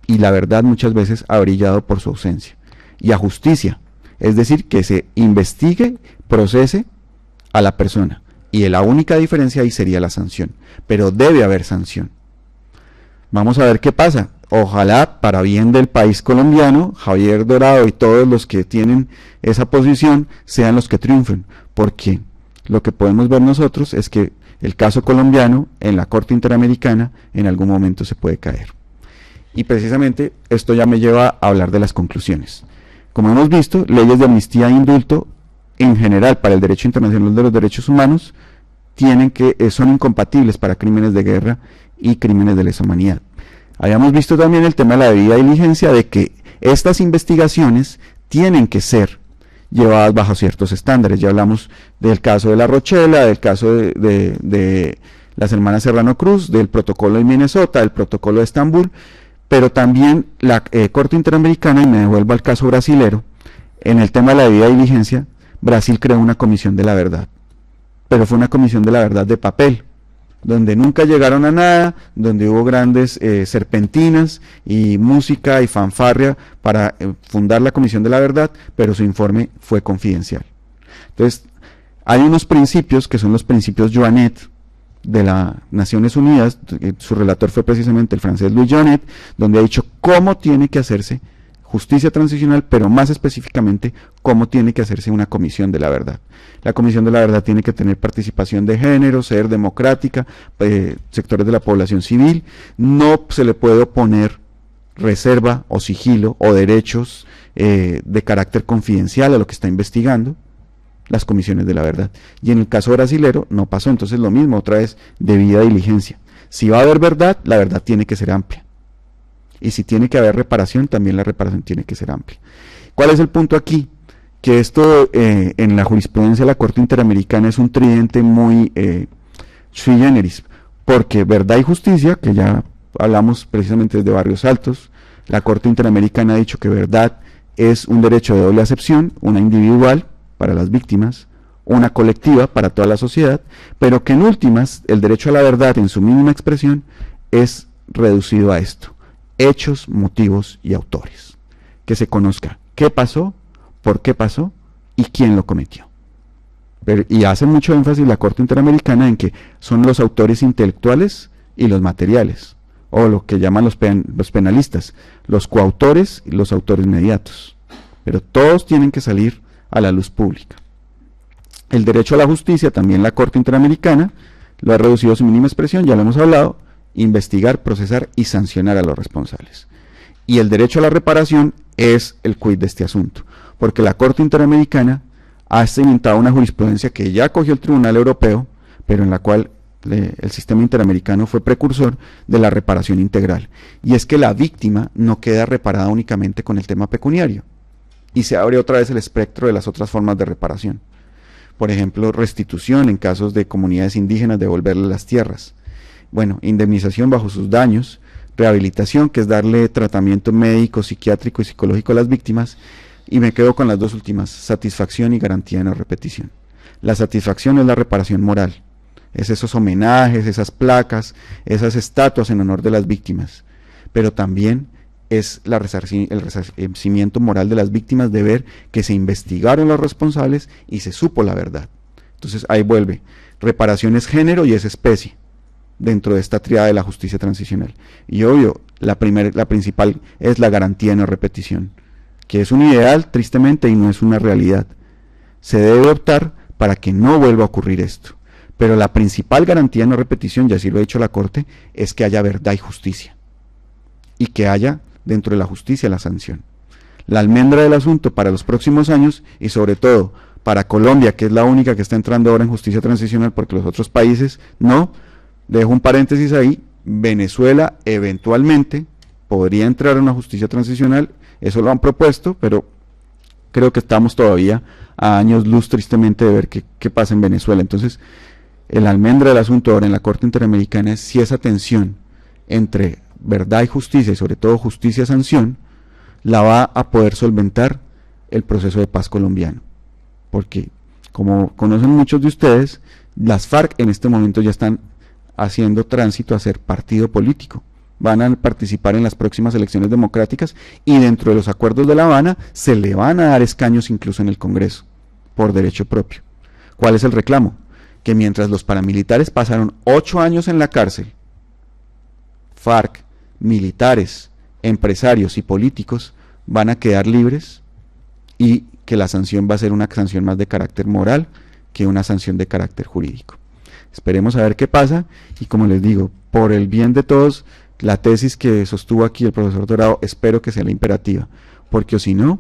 y la verdad muchas veces ha brillado por su ausencia, y a justicia, es decir, que se investigue, procese a la persona, y la única diferencia ahí sería la sanción, pero debe haber sanción. Vamos a ver qué pasa. Ojalá, para bien del país colombiano, Javier Dorado y todos los que tienen esa posición sean los que triunfen, porque lo que podemos ver nosotros es que el caso colombiano en la Corte Interamericana en algún momento se puede caer. Y precisamente esto ya me lleva a hablar de las conclusiones. como hemos visto, leyes de amnistía e indulto en general para el derecho internacional de los derechos humanos son incompatibles para crímenes de guerra y crímenes de lesa humanidad. Habíamos visto también el tema de la debida diligencia, de que estas investigaciones tienen que ser llevadas bajo ciertos estándares. Ya hablamos del caso de La Rochela, del caso de las hermanas Serrano Cruz, del protocolo de Minnesota, del protocolo de Estambul, pero también la Corte Interamericana, y me devuelvo al caso brasilero, en el tema de la debida diligencia, Brasil creó una comisión de la verdad, pero fue una comisión de la verdad de papel, donde nunca llegaron a nada, donde hubo grandes serpentinas y música y fanfarria para fundar la Comisión de la Verdad, pero su informe fue confidencial. Entonces, hay unos principios que son los principios Joanet de las Naciones Unidas, su relator fue precisamente el francés Louis Joanet, donde ha dicho cómo tiene que hacerse justicia transicional, pero más específicamente cómo tiene que hacerse una comisión de la verdad. La comisión de la verdad tiene que tener participación de género, ser democrática, sectores de la población civil, no se le puede oponer reserva o sigilo o derechos de carácter confidencial a lo que está investigando las comisiones de la verdad. Y en el caso brasilero no pasó, entonces lo mismo, otra vez, debida diligencia. Si va a haber verdad, la verdad tiene que ser amplia. Y si tiene que haber reparación, también la reparación tiene que ser amplia. ¿Cuál es el punto aquí? Que esto en la jurisprudencia de la Corte Interamericana es un tridente muy sui generis, porque verdad y justicia, que ya hablamos precisamente desde Barrios Altos, la Corte Interamericana ha dicho que verdad es un derecho de doble acepción, una individual para las víctimas, una colectiva para toda la sociedad, pero que en últimas el derecho a la verdad en su mínima expresión es reducido a esto: hechos, motivos y autores. Que se conozca qué pasó, por qué pasó y quién lo cometió. Y hace mucho énfasis la Corte Interamericana en que son los autores intelectuales y los materiales, o lo que llaman los penalistas, los coautores y los autores mediatos. Pero todos tienen que salir a la luz pública. El derecho a la justicia, también la Corte Interamericana lo ha reducido a su mínima expresión, ya lo hemos hablado: investigar, procesar y sancionar a los responsables. Y el derecho a la reparación es el quid de este asunto, porque la Corte Interamericana ha cimentado una jurisprudencia que ya acogió el Tribunal Europeo, pero en la cual el sistema interamericano fue precursor de la reparación integral. Y es que la víctima no queda reparada únicamente con el tema pecuniario, y se abre otra vez el espectro de las otras formas de reparación. Por ejemplo, restitución en casos de comunidades indígenas, devolverle las tierras. Bueno, indemnización bajo sus daños, rehabilitación, que es darle tratamiento médico, psiquiátrico y psicológico a las víctimas, y me quedo con las dos últimas: satisfacción y garantía de no repetición. La satisfacción es la reparación moral, es esos homenajes, esas placas, esas estatuas en honor de las víctimas, pero también es el resarcimiento moral de las víctimas, de ver que se investigaron los responsables y se supo la verdad. Entonces ahí vuelve: reparación es género y es especie dentro de esta triada de la justicia transicional. Y obvio, la principal es la garantía de no repetición, que es un ideal, tristemente, y no es una realidad. Se debe optar para que no vuelva a ocurrir esto. Pero la principal garantía de no repetición, ya así lo ha dicho la Corte, es que haya verdad y justicia. Y que haya dentro de la justicia la sanción. La almendra del asunto para los próximos años, y sobre todo para Colombia, que es la única que está entrando ahora en justicia transicional, porque los otros países no. Dejo un paréntesis ahí: Venezuela eventualmente podría entrar en una justicia transicional, eso lo han propuesto, pero creo que estamos todavía a años luz, tristemente, de ver qué pasa en Venezuela. Entonces, el almendra del asunto ahora en la Corte Interamericana es si esa tensión entre verdad y justicia, y sobre todo justicia-sanción, la va a poder solventar el proceso de paz colombiano. Porque, como conocen muchos de ustedes, las FARC en este momento ya están haciendo tránsito a ser partido político. Van a participar en las próximas elecciones democráticas, y dentro de los acuerdos de La Habana se le van a dar escaños incluso en el Congreso, por derecho propio. ¿Cuál es el reclamo? Que mientras los paramilitares pasaron 8 años en la cárcel, FARC, militares, empresarios y políticos van a quedar libres, y que la sanción va a ser una sanción más de carácter moral que una sanción de carácter jurídico. Esperemos a ver qué pasa, y como les digo, por el bien de todos, la tesis que sostuvo aquí el profesor Dorado espero que sea la imperativa, porque o si no,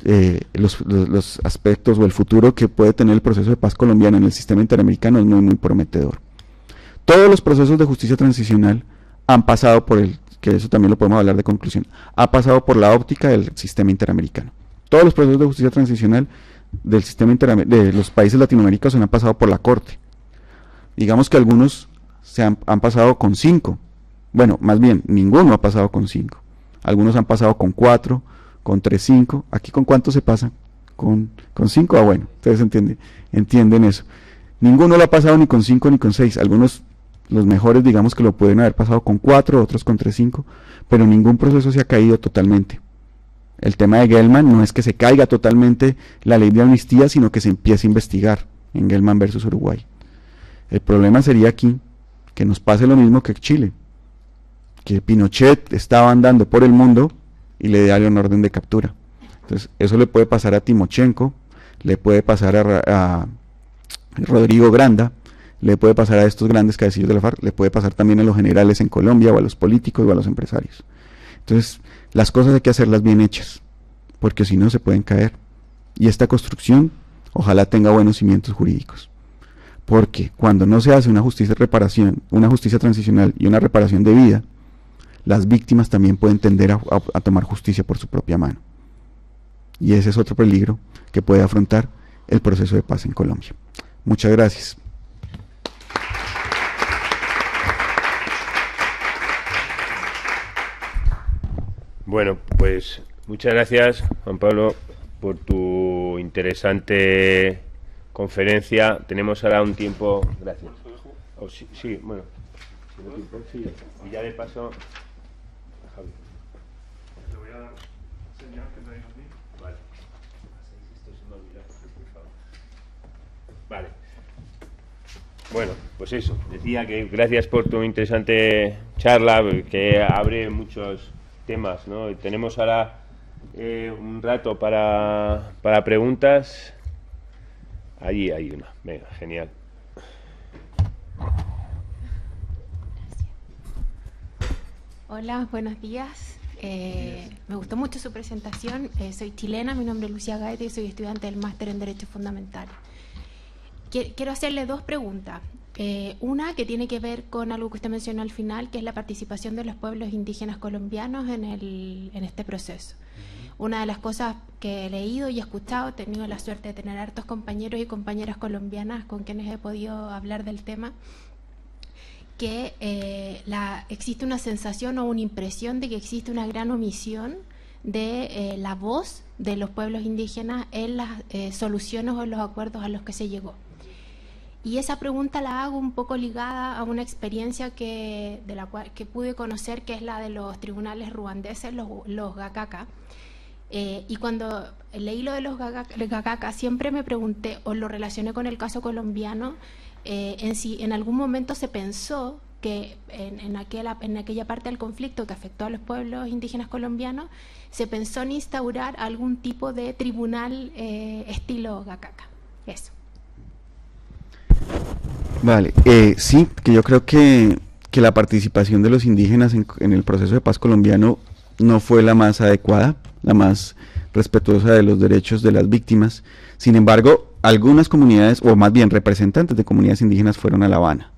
los aspectos o el futuro que puede tener el proceso de paz colombiano en el sistema interamericano es muy, muy prometedor. Todos los procesos de justicia transicional han pasado por que eso también lo podemos hablar de conclusión, ha pasado por la óptica del sistema interamericano. Todos los procesos de justicia transicional del sistema de los países latinoamericanos han pasado por la Corte. Digamos que algunos han pasado con 5. Bueno, más bien, ninguno ha pasado con 5. Algunos han pasado con 4, con 3, 5. ¿Aquí con cuánto se pasa? ¿Con 5? Ah, bueno, ustedes entienden eso. Ninguno lo ha pasado ni con 5 ni con 6. Algunos, los mejores, digamos que lo pueden haber pasado con 4, otros con 3, 5, pero ningún proceso se ha caído totalmente. El tema de Gelman no es que se caiga totalmente la ley de amnistía, sino que se empiece a investigar en Gelman versus Uruguay. El problema sería aquí que nos pase lo mismo que en Chile, que Pinochet estaba andando por el mundo y le dieron una orden de captura. Entonces, eso le puede pasar a Timochenko, le puede pasar a Rodrigo Granda, le puede pasar a estos grandes cabecillos de la FARC, le puede pasar también a los generales en Colombia, o a los políticos, o a los empresarios. Entonces, las cosas hay que hacerlas bien hechas, porque si no se pueden caer. Y esta construcción, ojalá tenga buenos cimientos jurídicos. Porque cuando no se hace una justicia de reparación, una justicia transicional y una reparación de vida, las víctimas también pueden tender a tomar justicia por su propia mano. Y ese es otro peligro que puede afrontar el proceso de paz en Colombia. Muchas gracias. Bueno, pues muchas gracias, Juan Pablo, por tu interesante conferencia. Tenemos ahora un tiempo. Gracias. Oh, sí, bueno. Sí, y ya de paso, Javi. Te voy a dar señal que traigas a mí. Vale. Esto se me ha olvidado, por favor. Vale. Bueno, pues eso. Decía que gracias por tu interesante charla, que abre muchos temas, ¿no? Y tenemos ahora un rato para preguntas. Allí hay una. Venga, genial. Hola, buenos días. Me gustó mucho su presentación. Soy chilena, mi nombre es Lucía Gaete y soy estudiante del Máster en Derechos Fundamentales. Quiero hacerle 2 preguntas. Una que tiene que ver con algo que usted mencionó al final, que es la participación de los pueblos indígenas colombianos en este proceso. Una de las cosas que he leído y escuchado, he tenido la suerte de tener hartos compañeros y compañeras colombianas con quienes he podido hablar del tema, que existe una sensación o una impresión de que existe una gran omisión de la voz de los pueblos indígenas en las soluciones o en los acuerdos a los que se llegó. Y esa pregunta la hago un poco ligada a una experiencia que pude conocer, que es la de los tribunales ruandeses, los Gakaka. Y cuando leí lo de los Gakaka, siempre me pregunté, o lo relacioné con el caso colombiano, si en algún momento se pensó que en aquella parte del conflicto que afectó a los pueblos indígenas colombianos, se pensó en instaurar algún tipo de tribunal estilo Gakaka. Eso. Vale, sí, que yo creo que la participación de los indígenas en el proceso de paz colombiano no fue la más adecuada, la más respetuosa de los derechos de las víctimas. Sin embargo, algunas comunidades, o más bien representantes de comunidades indígenas, fueron a La Habana.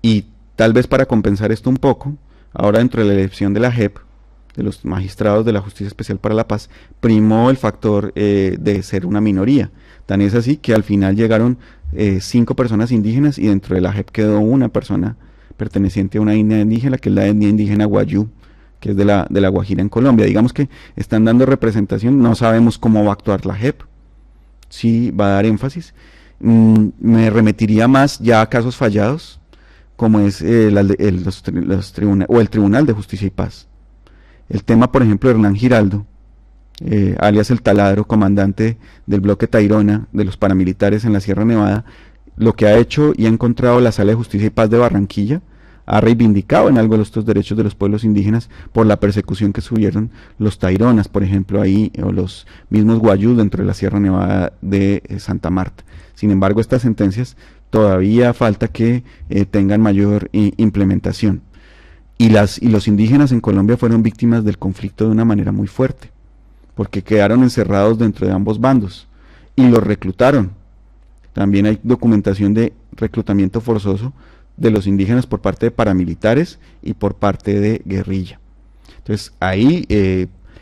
Y tal vez para compensar esto un poco, ahora dentro de la elección de la JEP, de los magistrados de la Justicia Especial para la Paz, primó el factor de ser una minoría. Tan es así que al final llegaron 5 personas indígenas y dentro de la JEP quedó una persona perteneciente a una etnia indígena, que es la etnia indígena Guayú, que es de la Guajira en Colombia. Digamos que están dando representación, no sabemos cómo va a actuar la JEP, sí va a dar énfasis. Me remitiría más ya a casos fallados, como es el Tribunal de Justicia y Paz. El tema, por ejemplo, de Hernán Giraldo, alias el Taladro, comandante del bloque Tayrona de los paramilitares en la Sierra Nevada, lo que ha hecho y ha encontrado la Sala de Justicia y Paz de Barranquilla, ha reivindicado en algo estos derechos de los pueblos indígenas por la persecución que sufrieron los Tayronas, por ejemplo, ahí, o los mismos Guayú dentro de la Sierra Nevada de Santa Marta. Sin embargo, estas sentencias todavía falta que tengan mayor implementación. Y los indígenas en Colombia fueron víctimas del conflicto de una manera muy fuerte, porque quedaron encerrados dentro de ambos bandos y los reclutaron. También hay documentación de reclutamiento forzoso de los indígenas por parte de paramilitares y por parte de guerrilla. Entonces ahí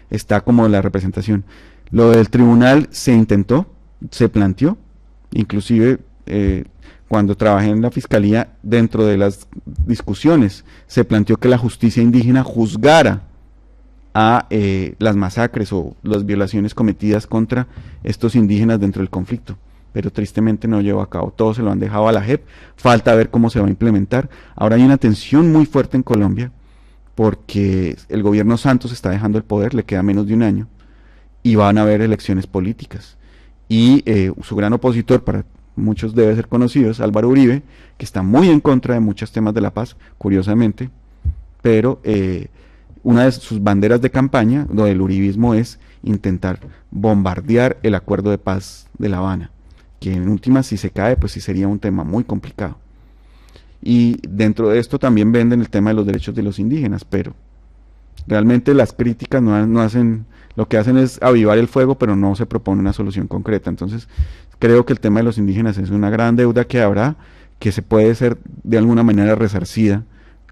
está como la representación. Lo del tribunal se intentó, se planteó, inclusive cuando trabajé en la fiscalía, dentro de las discusiones se planteó que la justicia indígena juzgara a las masacres o las violaciones cometidas contra estos indígenas dentro del conflicto, pero tristemente no llevó a cabo. Todo se lo han dejado a la JEP, falta ver cómo se va a implementar. Ahora hay una tensión muy fuerte en Colombia porque el gobierno Santos está dejando el poder, le queda menos de un año y van a haber elecciones políticas, y su gran opositor, para muchos debe ser conocido, es Álvaro Uribe, que está muy en contra de muchos temas de la paz, curiosamente, pero una de sus banderas de campaña, lo del uribismo, es intentar bombardear el acuerdo de paz de La Habana, que en última, si se cae, pues sí sería un tema muy complicado. Y dentro de esto también venden el tema de los derechos de los indígenas, pero realmente las críticas no hacen, lo que hacen es avivar el fuego, pero no se propone una solución concreta. Entonces creo que el tema de los indígenas es una gran deuda que habrá, que se puede ser de alguna manera resarcida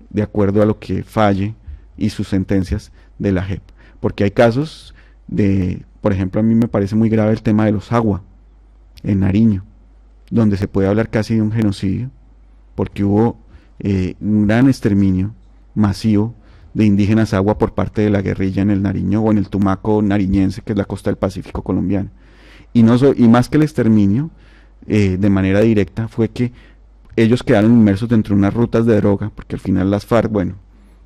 de acuerdo a lo que falle y sus sentencias de la JEP, porque hay casos de, por ejemplo, a mí me parece muy grave el tema de los Agua en Nariño, donde se puede hablar casi de un genocidio, porque hubo un gran exterminio masivo de indígenas Agua por parte de la guerrilla en el Nariño o en el Tumaco nariñense, que es la costa del Pacífico colombiano. Y más que el exterminio, de manera directa, fue que ellos quedaron inmersos dentro de unas rutas de droga, porque al final las FARC, bueno,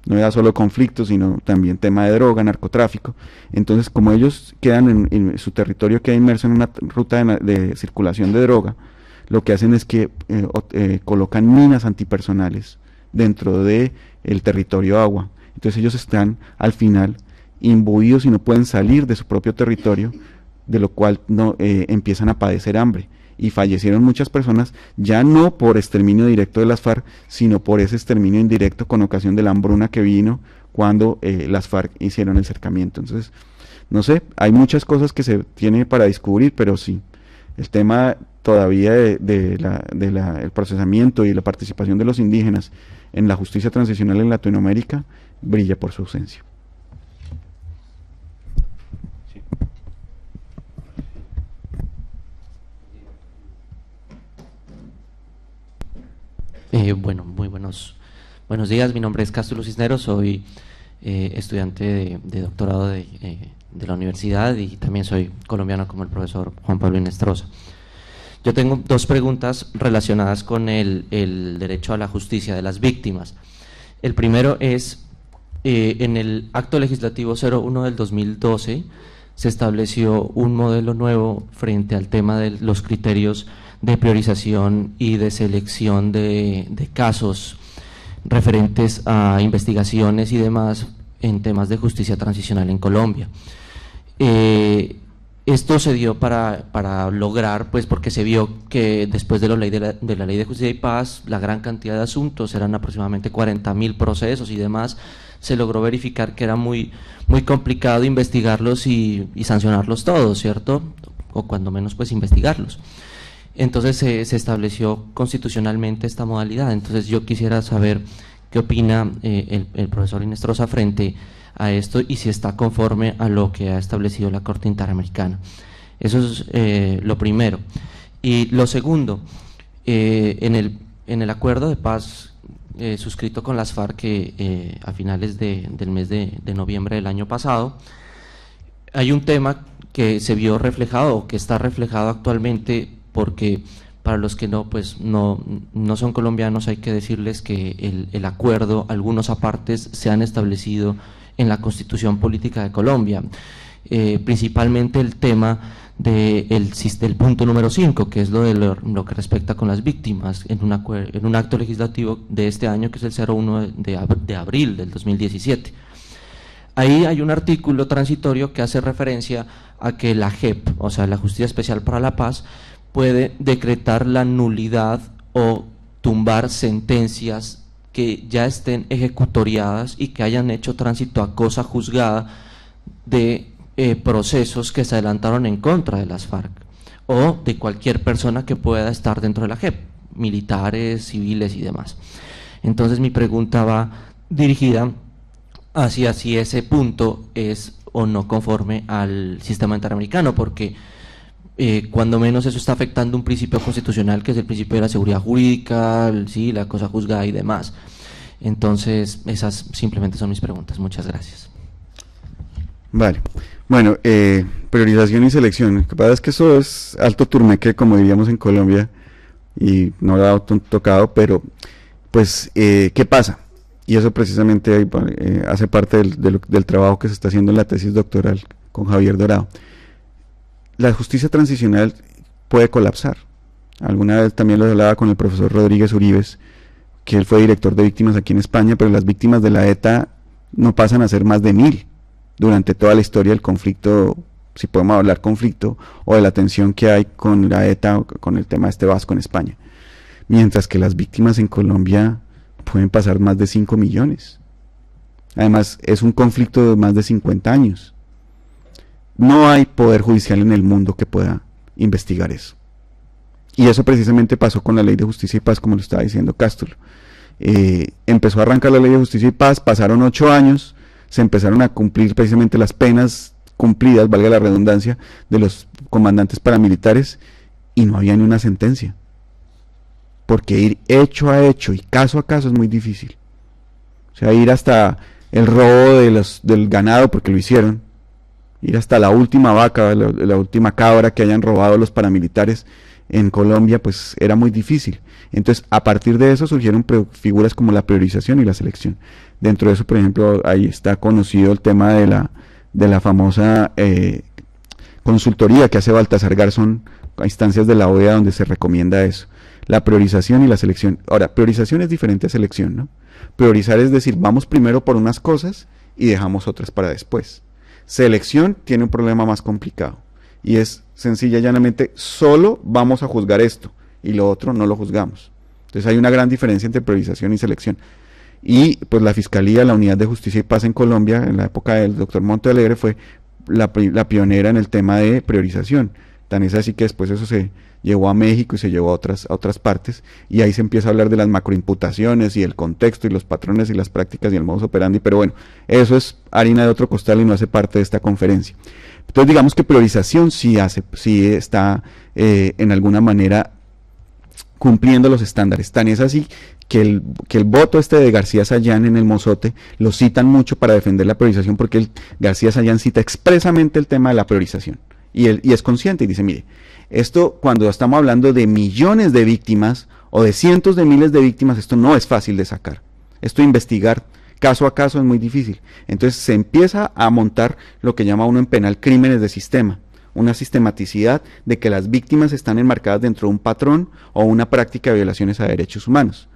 no era solo conflicto, sino también tema de droga, narcotráfico. Entonces, como ellos quedan en su territorio, queda inmerso en una ruta de circulación de droga, lo que hacen es que colocan minas antipersonales dentro de el territorio Agua. Entonces ellos están al final imbuidos y no pueden salir de su propio territorio, de lo cual empiezan a padecer hambre. Y fallecieron muchas personas, ya no por exterminio directo de las FARC, sino por ese exterminio indirecto con ocasión de la hambruna que vino cuando las FARC hicieron el cercamiento. Entonces, no sé, hay muchas cosas que se tiene para descubrir, pero sí, el tema todavía el procesamiento y la participación de los indígenas en la justicia transicional en Latinoamérica brilla por su ausencia. Bueno, muy buenos días. Mi nombre es Cástulo Cisneros, soy estudiante de doctorado de la universidad y también soy colombiano como el profesor Juan Pablo Inestrosa. Yo tengo dos preguntas relacionadas con el derecho a la justicia de las víctimas. El primero es, en el Acto Legislativo 01 del 2012 se estableció un modelo nuevo frente al tema de los criterios de priorización y de selección de casos referentes a investigaciones y demás en temas de justicia transicional en Colombia. Esto se dio para lograr, pues porque se vio que después de la ley de justicia y paz, la gran cantidad de asuntos, eran aproximadamente 40.000 procesos y demás, se logró verificar que era muy complicado investigarlos y sancionarlos todos, ¿cierto? O cuando menos pues investigarlos. Entonces se estableció constitucionalmente esta modalidad. Entonces yo quisiera saber qué opina el profesor Inestrosa frente a esto y si está conforme a lo que ha establecido la Corte Interamericana. Eso es lo primero. Y lo segundo, en el acuerdo de paz suscrito con las FARC a finales del mes de noviembre del año pasado, hay un tema que se vio reflejado o que está reflejado actualmente, porque para los que no son colombianos hay que decirles que el acuerdo, algunos apartes se han establecido en la Constitución Política de Colombia, principalmente el tema del punto número 5, que es lo que respecta con las víctimas, en un acto legislativo de este año, que es el 01 de abril del 2017. Ahí hay un artículo transitorio que hace referencia a que la JEP, o sea, la Justicia Especial para la Paz, puede decretar la nulidad o tumbar sentencias que ya estén ejecutoriadas y que hayan hecho tránsito a cosa juzgada de procesos que se adelantaron en contra de las FARC o de cualquier persona que pueda estar dentro de la JEP, militares, civiles y demás. Entonces mi pregunta va dirigida hacia si ese punto es o no conforme al sistema interamericano, porque cuando menos eso está afectando un principio constitucional que es el principio de la seguridad jurídica, sí, la cosa juzgada y demás. Entonces esas simplemente son mis preguntas. Muchas gracias. Vale. Bueno, priorización y selección. Lo que pasa es que eso es alto turmeque, como diríamos en Colombia, y no lo ha tocado, pero pues, ¿qué pasa? Y eso precisamente hace parte del trabajo que se está haciendo en la tesis doctoral con Javier Dorado. La justicia transicional puede colapsar. Alguna vez también lo hablaba con el profesor Rodríguez Uribes, que él fue director de víctimas aquí en España, pero las víctimas de la ETA no pasan a ser más de 1000 durante toda la historia del conflicto, si podemos hablar conflicto, o de la tensión que hay con la ETA, con el tema vasco en España. Mientras que las víctimas en Colombia pueden pasar más de 5 millones. Además, es un conflicto de más de 50 años. No hay poder judicial en el mundo que pueda investigar eso. Y eso precisamente pasó con la Ley de Justicia y Paz, como lo estaba diciendo Cástulo. Empezó a arrancar la Ley de Justicia y Paz, pasaron 8 años, se empezaron a cumplir precisamente las penas cumplidas, valga la redundancia, de los comandantes paramilitares, y no había ni una sentencia. Porque ir hecho a hecho y caso a caso es muy difícil. O sea, ir hasta el robo del ganado, porque lo hicieron, ir hasta la última vaca, la última cabra que hayan robado los paramilitares en Colombia, pues era muy difícil. Entonces, a partir de eso surgieron figuras como la priorización y la selección. Dentro de eso, por ejemplo, ahí está conocido el tema de la famosa consultoría que hace Baltasar Garzón a instancias de la OEA, donde se recomienda eso. La priorización y la selección. Ahora, priorización es diferente a selección, ¿no? Priorizar es decir, vamos primero por unas cosas y dejamos otras para después. Selección tiene un problema más complicado y es sencilla y llanamente, solo vamos a juzgar esto y lo otro no lo juzgamos. Entonces hay una gran diferencia entre priorización y selección. Y pues la Fiscalía, la Unidad de Justicia y Paz en Colombia, en la época del doctor Montealegre, fue la pionera en el tema de priorización. Tan es así que después eso se llevó a México y se llevó a otras partes, y ahí se empieza a hablar de las macroimputaciones y el contexto y los patrones y las prácticas y el modus operandi, pero bueno, eso es harina de otro costal y no hace parte de esta conferencia. Entonces digamos que priorización sí está en alguna manera cumpliendo los estándares. Tan es así que el voto de García Sayán en el Mozote lo citan mucho para defender la priorización, porque García Sayán cita expresamente el tema de la priorización y es consciente y dice, mire, esto cuando estamos hablando de millones de víctimas o de cientos de miles de víctimas, esto no es fácil de sacar. Esto investigar caso a caso es muy difícil. Entonces se empieza a montar lo que llama uno en penal crímenes de sistema, una sistematicidad de que las víctimas están enmarcadas dentro de un patrón o una práctica de violaciones a derechos humanos.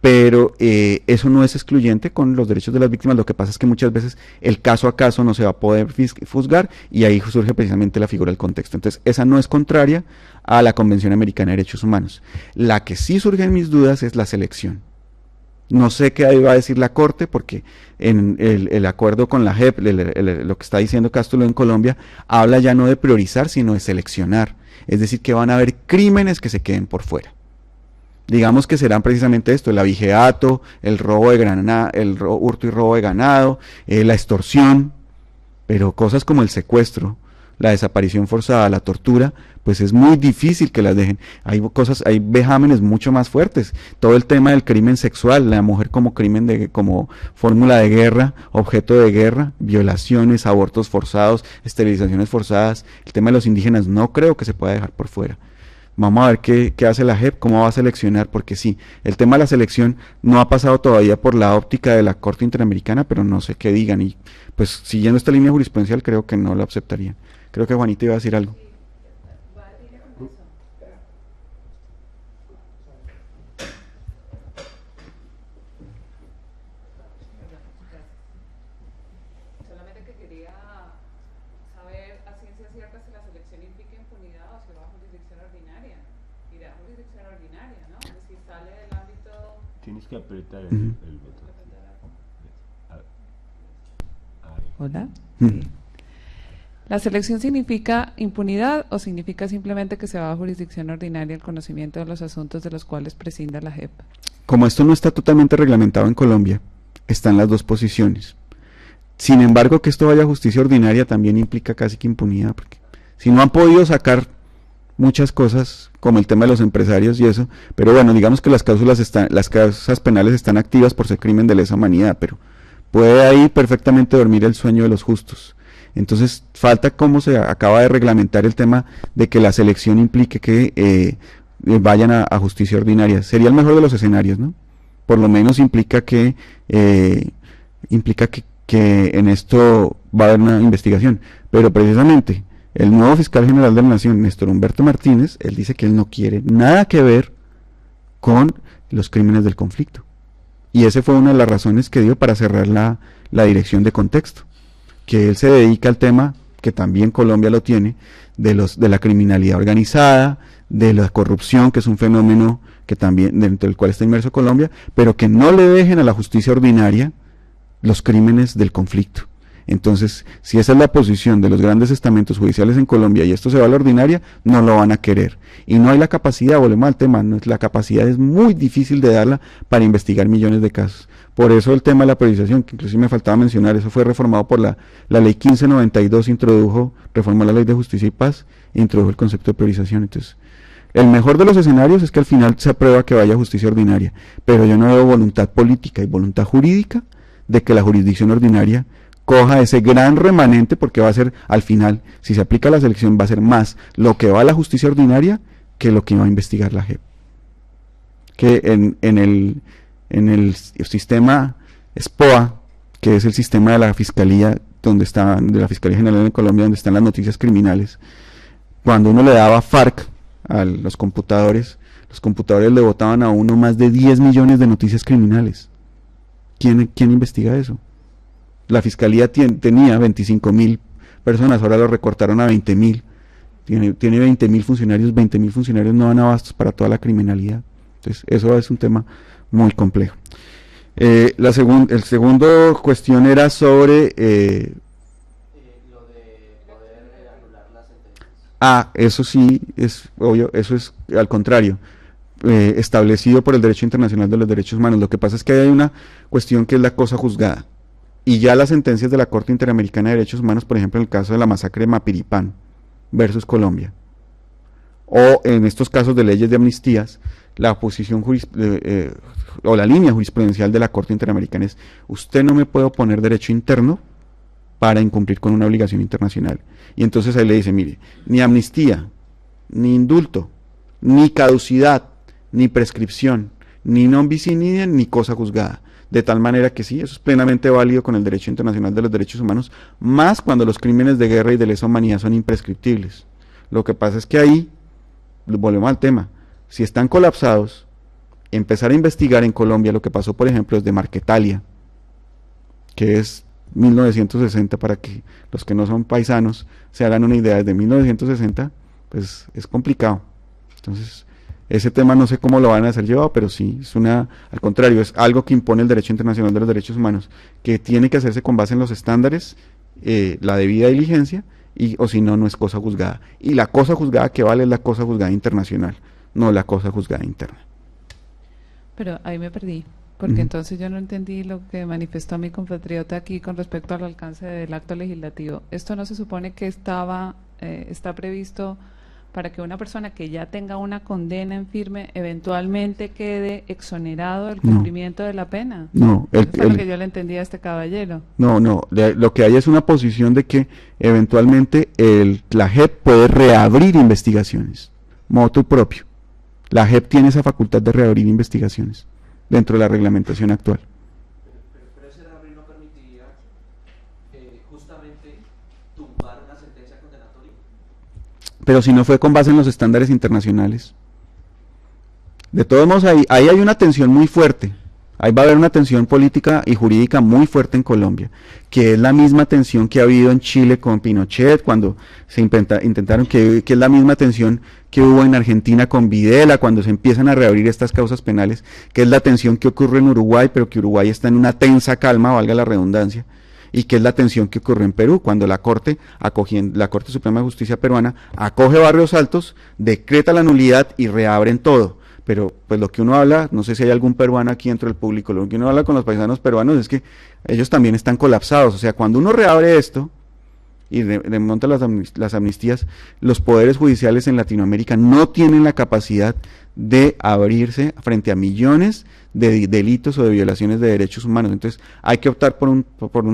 Pero eso no es excluyente con los derechos de las víctimas. Lo que pasa es que muchas veces el caso a caso no se va a poder juzgar, y ahí surge precisamente la figura del contexto. Entonces esa no es contraria a la Convención Americana de Derechos Humanos. La que sí surge en mis dudas es la selección. No sé qué va a decir la Corte, porque en el acuerdo con la JEP, lo que está diciendo Cástulo en Colombia, habla ya no de priorizar, sino de seleccionar. Es decir, que van a haber crímenes que se queden por fuera. Digamos que serán precisamente esto: el abigeato, el robo de ganado, el hurto y robo de ganado, la extorsión, pero cosas como el secuestro, la desaparición forzada, la tortura, pues es muy difícil que las dejen. Hay vejámenes mucho más fuertes. Todo el tema del crimen sexual, la mujer como crimen como fórmula de guerra, objeto de guerra, violaciones, abortos forzados, esterilizaciones forzadas. El tema de los indígenas no creo que se pueda dejar por fuera. Vamos a ver qué hace la JEP, cómo va a seleccionar, porque sí, el tema de la selección no ha pasado todavía por la óptica de la Corte Interamericana, pero no sé qué digan, y pues siguiendo esta línea jurisprudencial creo que no lo aceptarían. Creo que Juanita iba a decir algo. Solamente que quería saber a ciencia cierta si la selección implica impunidad o si va a jurisdicción ordinaria. Y de jurisdicción ordinaria, ¿no? Es decir, sale del ámbito... Tienes que apretar el botón. Hola. ¿La selección significa impunidad o significa simplemente que se va a jurisdicción ordinaria el conocimiento de los asuntos de los cuales prescinda la JEP? Como esto no está totalmente reglamentado en Colombia, están las dos posiciones. Sin embargo, que esto vaya a justicia ordinaria también implica casi que impunidad, porque si no han podido sacar muchas cosas, como el tema de los empresarios y eso, pero bueno, digamos que las causas penales están activas por ser crimen de lesa humanidad, pero puede ahí perfectamente dormir el sueño de los justos. Entonces, falta cómo se acaba de reglamentar el tema de que la selección implique que vayan a justicia ordinaria. Sería el mejor de los escenarios, ¿no? Por lo menos implica que en esto va a haber una investigación. Pero precisamente, el nuevo fiscal general de la Nación, Néstor Humberto Martínez, él dice que él no quiere nada que ver con los crímenes del conflicto. Y esa fue una de las razones que dio para cerrar la dirección de contexto. Que él se dedica al tema, que también Colombia lo tiene, de la criminalidad organizada, de la corrupción, que es un fenómeno que también dentro del cual está inmerso Colombia, pero que no le dejen a la justicia ordinaria los crímenes del conflicto. Entonces, si esa es la posición de los grandes estamentos judiciales en Colombia y esto se va a la ordinaria, no lo van a querer. Y no hay la capacidad, volvemos al tema, la capacidad es muy difícil de darla para investigar millones de casos. Por eso el tema de la periodización, que inclusive me faltaba mencionar, eso fue reformado por la ley 1592, reformó la ley de justicia y paz, e introdujo el concepto de priorización. Entonces, el mejor de los escenarios es que al final se aprueba que vaya a justicia ordinaria, pero yo no veo voluntad política y voluntad jurídica de que la jurisdicción ordinaria coja ese gran remanente, porque va a ser, al final, si se aplica la selección, va a ser más lo que va a la justicia ordinaria que lo que va a investigar la JEP. Que en el sistema SPOA, que es el sistema de la Fiscalía, de la Fiscalía General de Colombia, donde están las noticias criminales, cuando uno le daba FARC a los computadores le botaban a uno más de 10 millones de noticias criminales. ¿Quién investiga eso? La Fiscalía tenía 25.000 personas, ahora lo recortaron a 20.000. Tiene 20.000 funcionarios, 20.000 funcionarios no dan abastos para toda la criminalidad. Entonces, eso es un tema muy complejo. El segundo cuestión era sobre... lo de poder anular las sentencias. Eso sí, es obvio, eso es al contrario. Establecido por el derecho internacional de los derechos humanos. Lo que pasa es que hay una cuestión que es la cosa juzgada. Y ya las sentencias de la Corte Interamericana de Derechos Humanos, por ejemplo, en el caso de la masacre de Mapiripán versus Colombia, o en estos casos de leyes de amnistías, la posición o la línea jurisprudencial de la Corte Interamericana es: usted no me puede oponer derecho interno para incumplir con una obligación internacional. Y entonces ahí le dice, mire, ni amnistía, ni indulto, ni caducidad, ni prescripción, ni non bis in idem, ni cosa juzgada. De tal manera que sí, eso es plenamente válido con el derecho internacional de los derechos humanos, más cuando los crímenes de guerra y de lesa humanidad son imprescriptibles. Lo que pasa es que ahí, volvemos al tema, si están colapsados, empezar a investigar en Colombia lo que pasó, por ejemplo, desde Marquetalia, que es 1960, para que los que no son paisanos se hagan una idea, desde 1960, pues es complicado. Entonces, ese tema no sé cómo lo van a hacer llevado, pero sí, al contrario, es algo que impone el derecho internacional de los derechos humanos, que tiene que hacerse con base en los estándares, la debida diligencia, o si no, no es cosa juzgada. Y la cosa juzgada que vale es la cosa juzgada internacional, no la cosa juzgada interna. Pero ahí me perdí, porque entonces yo no entendí lo que manifestó mi compatriota aquí con respecto al alcance del acto legislativo. ¿Esto no se supone que está previsto para que una persona que ya tenga una condena en firme eventualmente quede exonerado del cumplimiento de la pena? No, eso es lo que yo le entendí a este caballero. No, lo que hay es una posición de que eventualmente la JEP puede reabrir investigaciones, motu propio. La JEP tiene esa facultad de reabrir investigaciones dentro de la reglamentación actual. Pero ese reabrir no permitiría justamente tumbar una sentencia condenatoria. Pero si no fue con base en los estándares internacionales. De todos modos, ahí hay una tensión muy fuerte. Ahí va a haber una tensión política y jurídica muy fuerte en Colombia, que es la misma tensión que ha habido en Chile con Pinochet, cuando se intentaron, que es la misma tensión que hubo en Argentina con Videla, cuando se empiezan a reabrir estas causas penales, que es la tensión que ocurre en Uruguay, pero que Uruguay está en una tensa calma, valga la redundancia. y que es la tensión que ocurrió en Perú, cuando la Corte Suprema de Justicia peruana acoge Barrios Altos, decreta la nulidad y reabren todo. Pero pues lo que uno habla, no sé si hay algún peruano aquí dentro del público, lo que uno habla con los paisanos peruanos es que ellos también están colapsados. O sea, cuando uno reabre esto y remonta las amnistías, los poderes judiciales en Latinoamérica no tienen la capacidad de abrirse frente a millones de delitos o de violaciones de derechos humanos. Entonces hay que optar por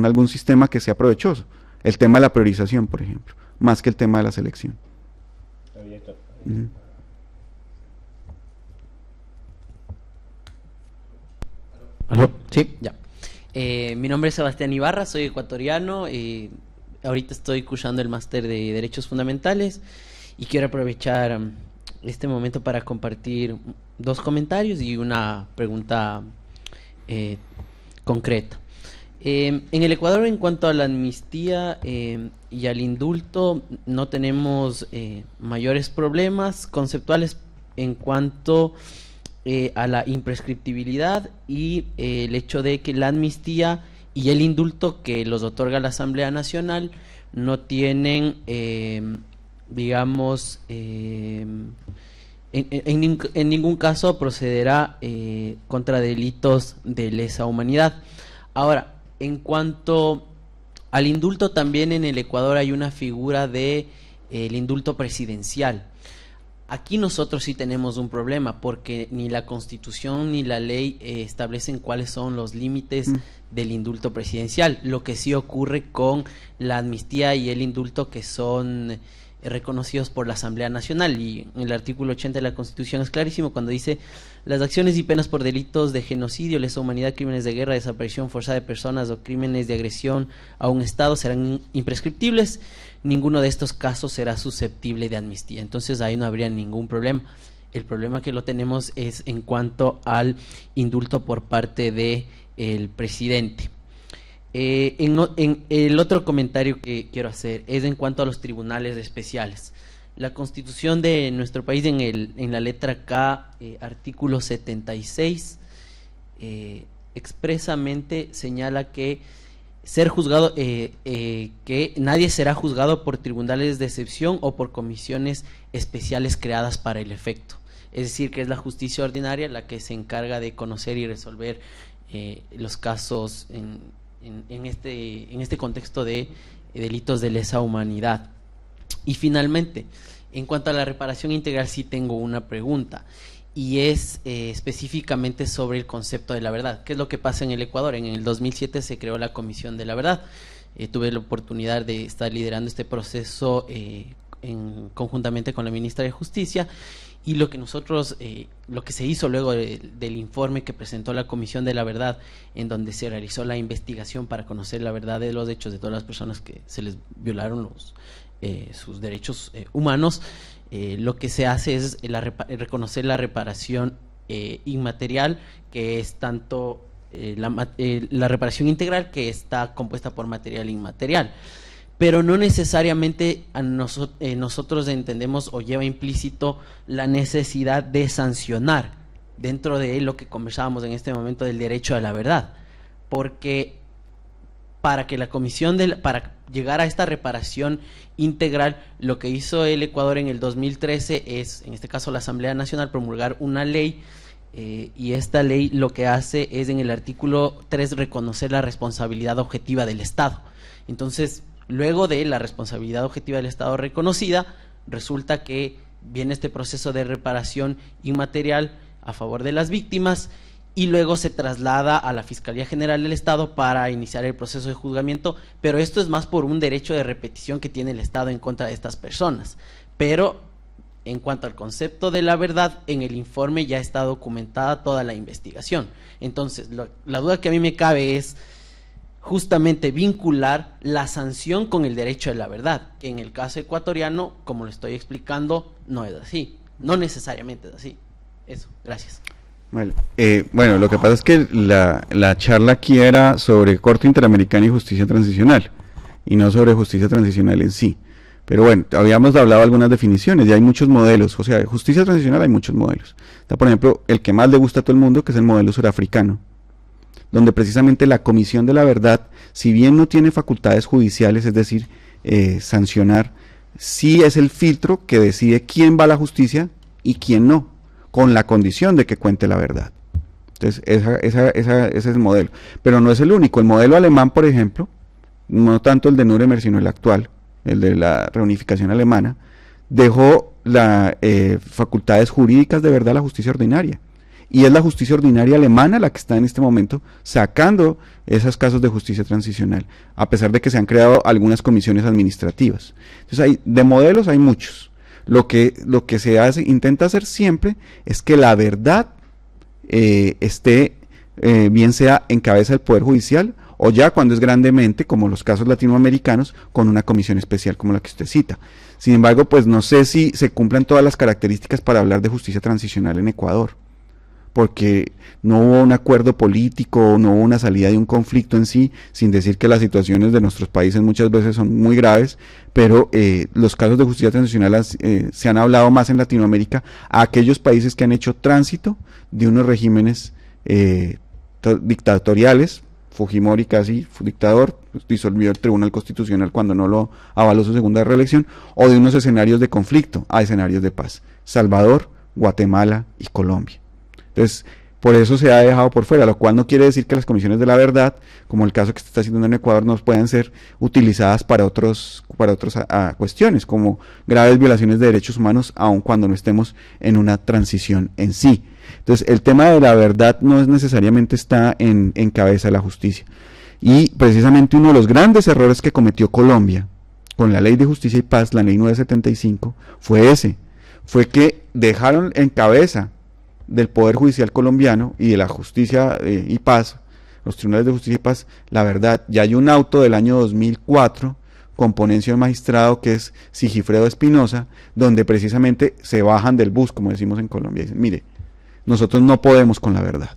algún sistema que sea provechoso. El tema de la priorización, por ejemplo, más que el tema de la selección. ¿Aló? Sí, ya. Mi nombre es Sebastián Ibarra, soy ecuatoriano, ahorita estoy cursando el máster de Derechos Fundamentales y quiero aprovechar este momento para compartir 2 comentarios y una pregunta concreta. En el Ecuador, en cuanto a la amnistía y al indulto, no tenemos mayores problemas conceptuales en cuanto a la imprescriptibilidad y el hecho de que la amnistía y el indulto que los otorga la Asamblea Nacional no tienen, digamos, en ningún caso procederá contra delitos de lesa humanidad. Ahora, en cuanto al indulto, también en el Ecuador hay una figura de el indulto presidencial. Aquí nosotros sí tenemos un problema porque ni la Constitución ni la ley establecen cuáles son los límites del indulto presidencial. Lo que sí ocurre con la amnistía y el indulto, que son reconocidos por la Asamblea Nacional, y en el artículo 80 de la Constitución es clarísimo cuando dice: las acciones y penas por delitos de genocidio, lesa humanidad, crímenes de guerra, desaparición forzada de personas o crímenes de agresión a un Estado serán imprescriptibles. Ninguno de estos casos será susceptible de amnistía. Entonces ahí no habría ningún problema. El problema que lo tenemos es en cuanto al indulto por parte del presidente. En el otro comentario que quiero hacer es en cuanto a los tribunales especiales. La Constitución de nuestro país, en la letra K, artículo 76, expresamente señala que ser juzgado, que nadie será juzgado por tribunales de excepción o por comisiones especiales creadas para el efecto. Es decir, que es la justicia ordinaria la que se encarga de conocer y resolver los casos en este contexto de delitos de lesa humanidad. Y finalmente, en cuanto a la reparación integral, sí tengo una pregunta, y es específicamente sobre el concepto de la verdad. ¿Qué es lo que pasa en el Ecuador? En el 2007 se creó la Comisión de la Verdad. Tuve la oportunidad de estar liderando este proceso conjuntamente con la ministra de Justicia, y lo que se hizo luego del informe que presentó la Comisión de la Verdad, en donde se realizó la investigación para conocer la verdad de los hechos de todas las personas que se les violaron sus derechos humanos, lo que se hace es reconocer la reparación inmaterial, que es tanto la reparación integral, que está compuesta por material e inmaterial, pero no necesariamente nosotros entendemos o lleva implícito la necesidad de sancionar dentro de lo que conversábamos en este momento del derecho a la verdad, porque para llegar a esta reparación integral, lo que hizo el Ecuador en el 2013 es, en este caso la Asamblea Nacional, promulgar una ley, y esta ley lo que hace es, en el artículo 3, reconocer la responsabilidad objetiva del Estado. Entonces, luego de la responsabilidad objetiva del Estado reconocida, resulta que viene este proceso de reparación inmaterial a favor de las víctimas, y luego se traslada a la Fiscalía General del Estado para iniciar el proceso de juzgamiento, pero esto es más por un derecho de repetición que tiene el Estado en contra de estas personas. Pero en cuanto al concepto de la verdad, en el informe ya está documentada toda la investigación. Entonces, la duda que a mí me cabe es justamente vincular la sanción con el derecho de la verdad, que en el caso ecuatoriano, como lo estoy explicando, no es así, no necesariamente es así. Eso, gracias. Bueno, lo que pasa es que la charla aquí era sobre Corte Interamericana y Justicia Transicional, y no sobre justicia transicional en sí. Pero bueno, habíamos hablado de algunas definiciones, y hay muchos modelos. O sea, de justicia transicional hay muchos modelos. Está, por ejemplo, el que más le gusta a todo el mundo, que es el modelo surafricano, donde precisamente la Comisión de la Verdad, si bien no tiene facultades judiciales, es decir, sancionar, sí es el filtro que decide quién va a la justicia y quién no, con la condición de que cuente la verdad. Entonces, ese es el modelo. Pero no es el único. El modelo alemán, por ejemplo, no tanto el de Nuremberg, sino el actual, el de la reunificación alemana, dejó las facultades jurídicas de verdad a la justicia ordinaria. Y es la justicia ordinaria alemana la que está en este momento sacando esos casos de justicia transicional, a pesar de que se han creado algunas comisiones administrativas. Entonces, de modelos hay muchos. Lo que se intenta hacer siempre es que la verdad esté, bien sea en cabeza del Poder Judicial, o ya cuando es grandemente, como los casos latinoamericanos, con una comisión especial como la que usted cita. Sin embargo, pues no sé si se cumplan todas las características para hablar de justicia transicional en Ecuador, porque no hubo un acuerdo político, no hubo una salida de un conflicto en sí, sin decir que las situaciones de nuestros países muchas veces son muy graves, pero los casos de justicia transicional se han hablado más en Latinoamérica a aquellos países que han hecho tránsito de unos regímenes dictatoriales. Fujimori casi fue dictador, disolvió el Tribunal Constitucional cuando no lo avaló su segunda reelección, o de unos escenarios de conflicto a escenarios de paz. Salvador, Guatemala y Colombia. Entonces, por eso se ha dejado por fuera, lo cual no quiere decir que las comisiones de la verdad, como el caso que se está haciendo en Ecuador, no puedan ser utilizadas para otras cuestiones, como graves violaciones de derechos humanos, aun cuando no estemos en una transición en sí. Entonces, el tema de la verdad no es necesariamente está en cabeza de la justicia. Y precisamente uno de los grandes errores que cometió Colombia con la Ley de Justicia y Paz, la Ley 975, fue ese. Fue que dejaron en cabeza del Poder Judicial colombiano y de la Justicia y Paz, los Tribunales de Justicia y Paz, la verdad. Ya hay un auto del año 2004 con ponencia de magistrado que es Sigifredo Espinosa, donde precisamente se bajan del bus, como decimos en Colombia, y dicen, mire, nosotros no podemos con la verdad.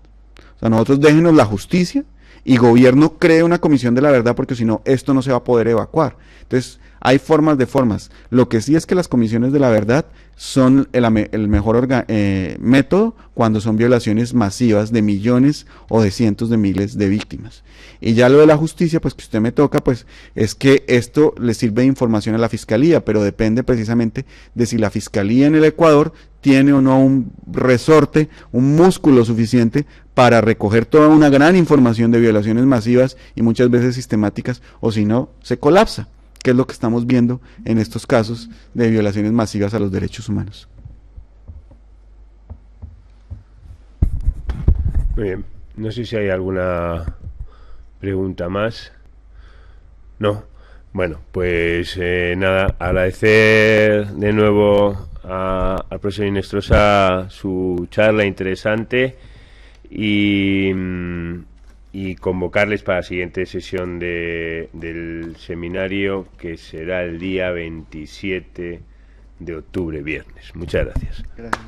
O sea, nosotros déjenos la justicia y gobierno cree una comisión de la verdad, porque si no, esto no se va a poder evacuar. Entonces, hay formas de formas. Lo que sí es que las comisiones de la verdad son el mejor método cuando son violaciones masivas de millones o de cientos de miles de víctimas. Y ya lo de la justicia, pues que usted me toca, pues es que esto le sirve de información a la Fiscalía, pero depende precisamente de si la Fiscalía en el Ecuador tiene o no un resorte, un músculo suficiente para recoger toda una gran información de violaciones masivas y muchas veces sistemáticas, o si no, se colapsa, que es lo que estamos viendo en estos casos de violaciones masivas a los derechos humanos. Muy bien, no sé si hay alguna pregunta más. No, bueno, pues nada, agradecer de nuevo al profesor Inestrosa su charla interesante y convocarles para la siguiente sesión del seminario, que será el día 27 de octubre, viernes. Muchas gracias. Gracias.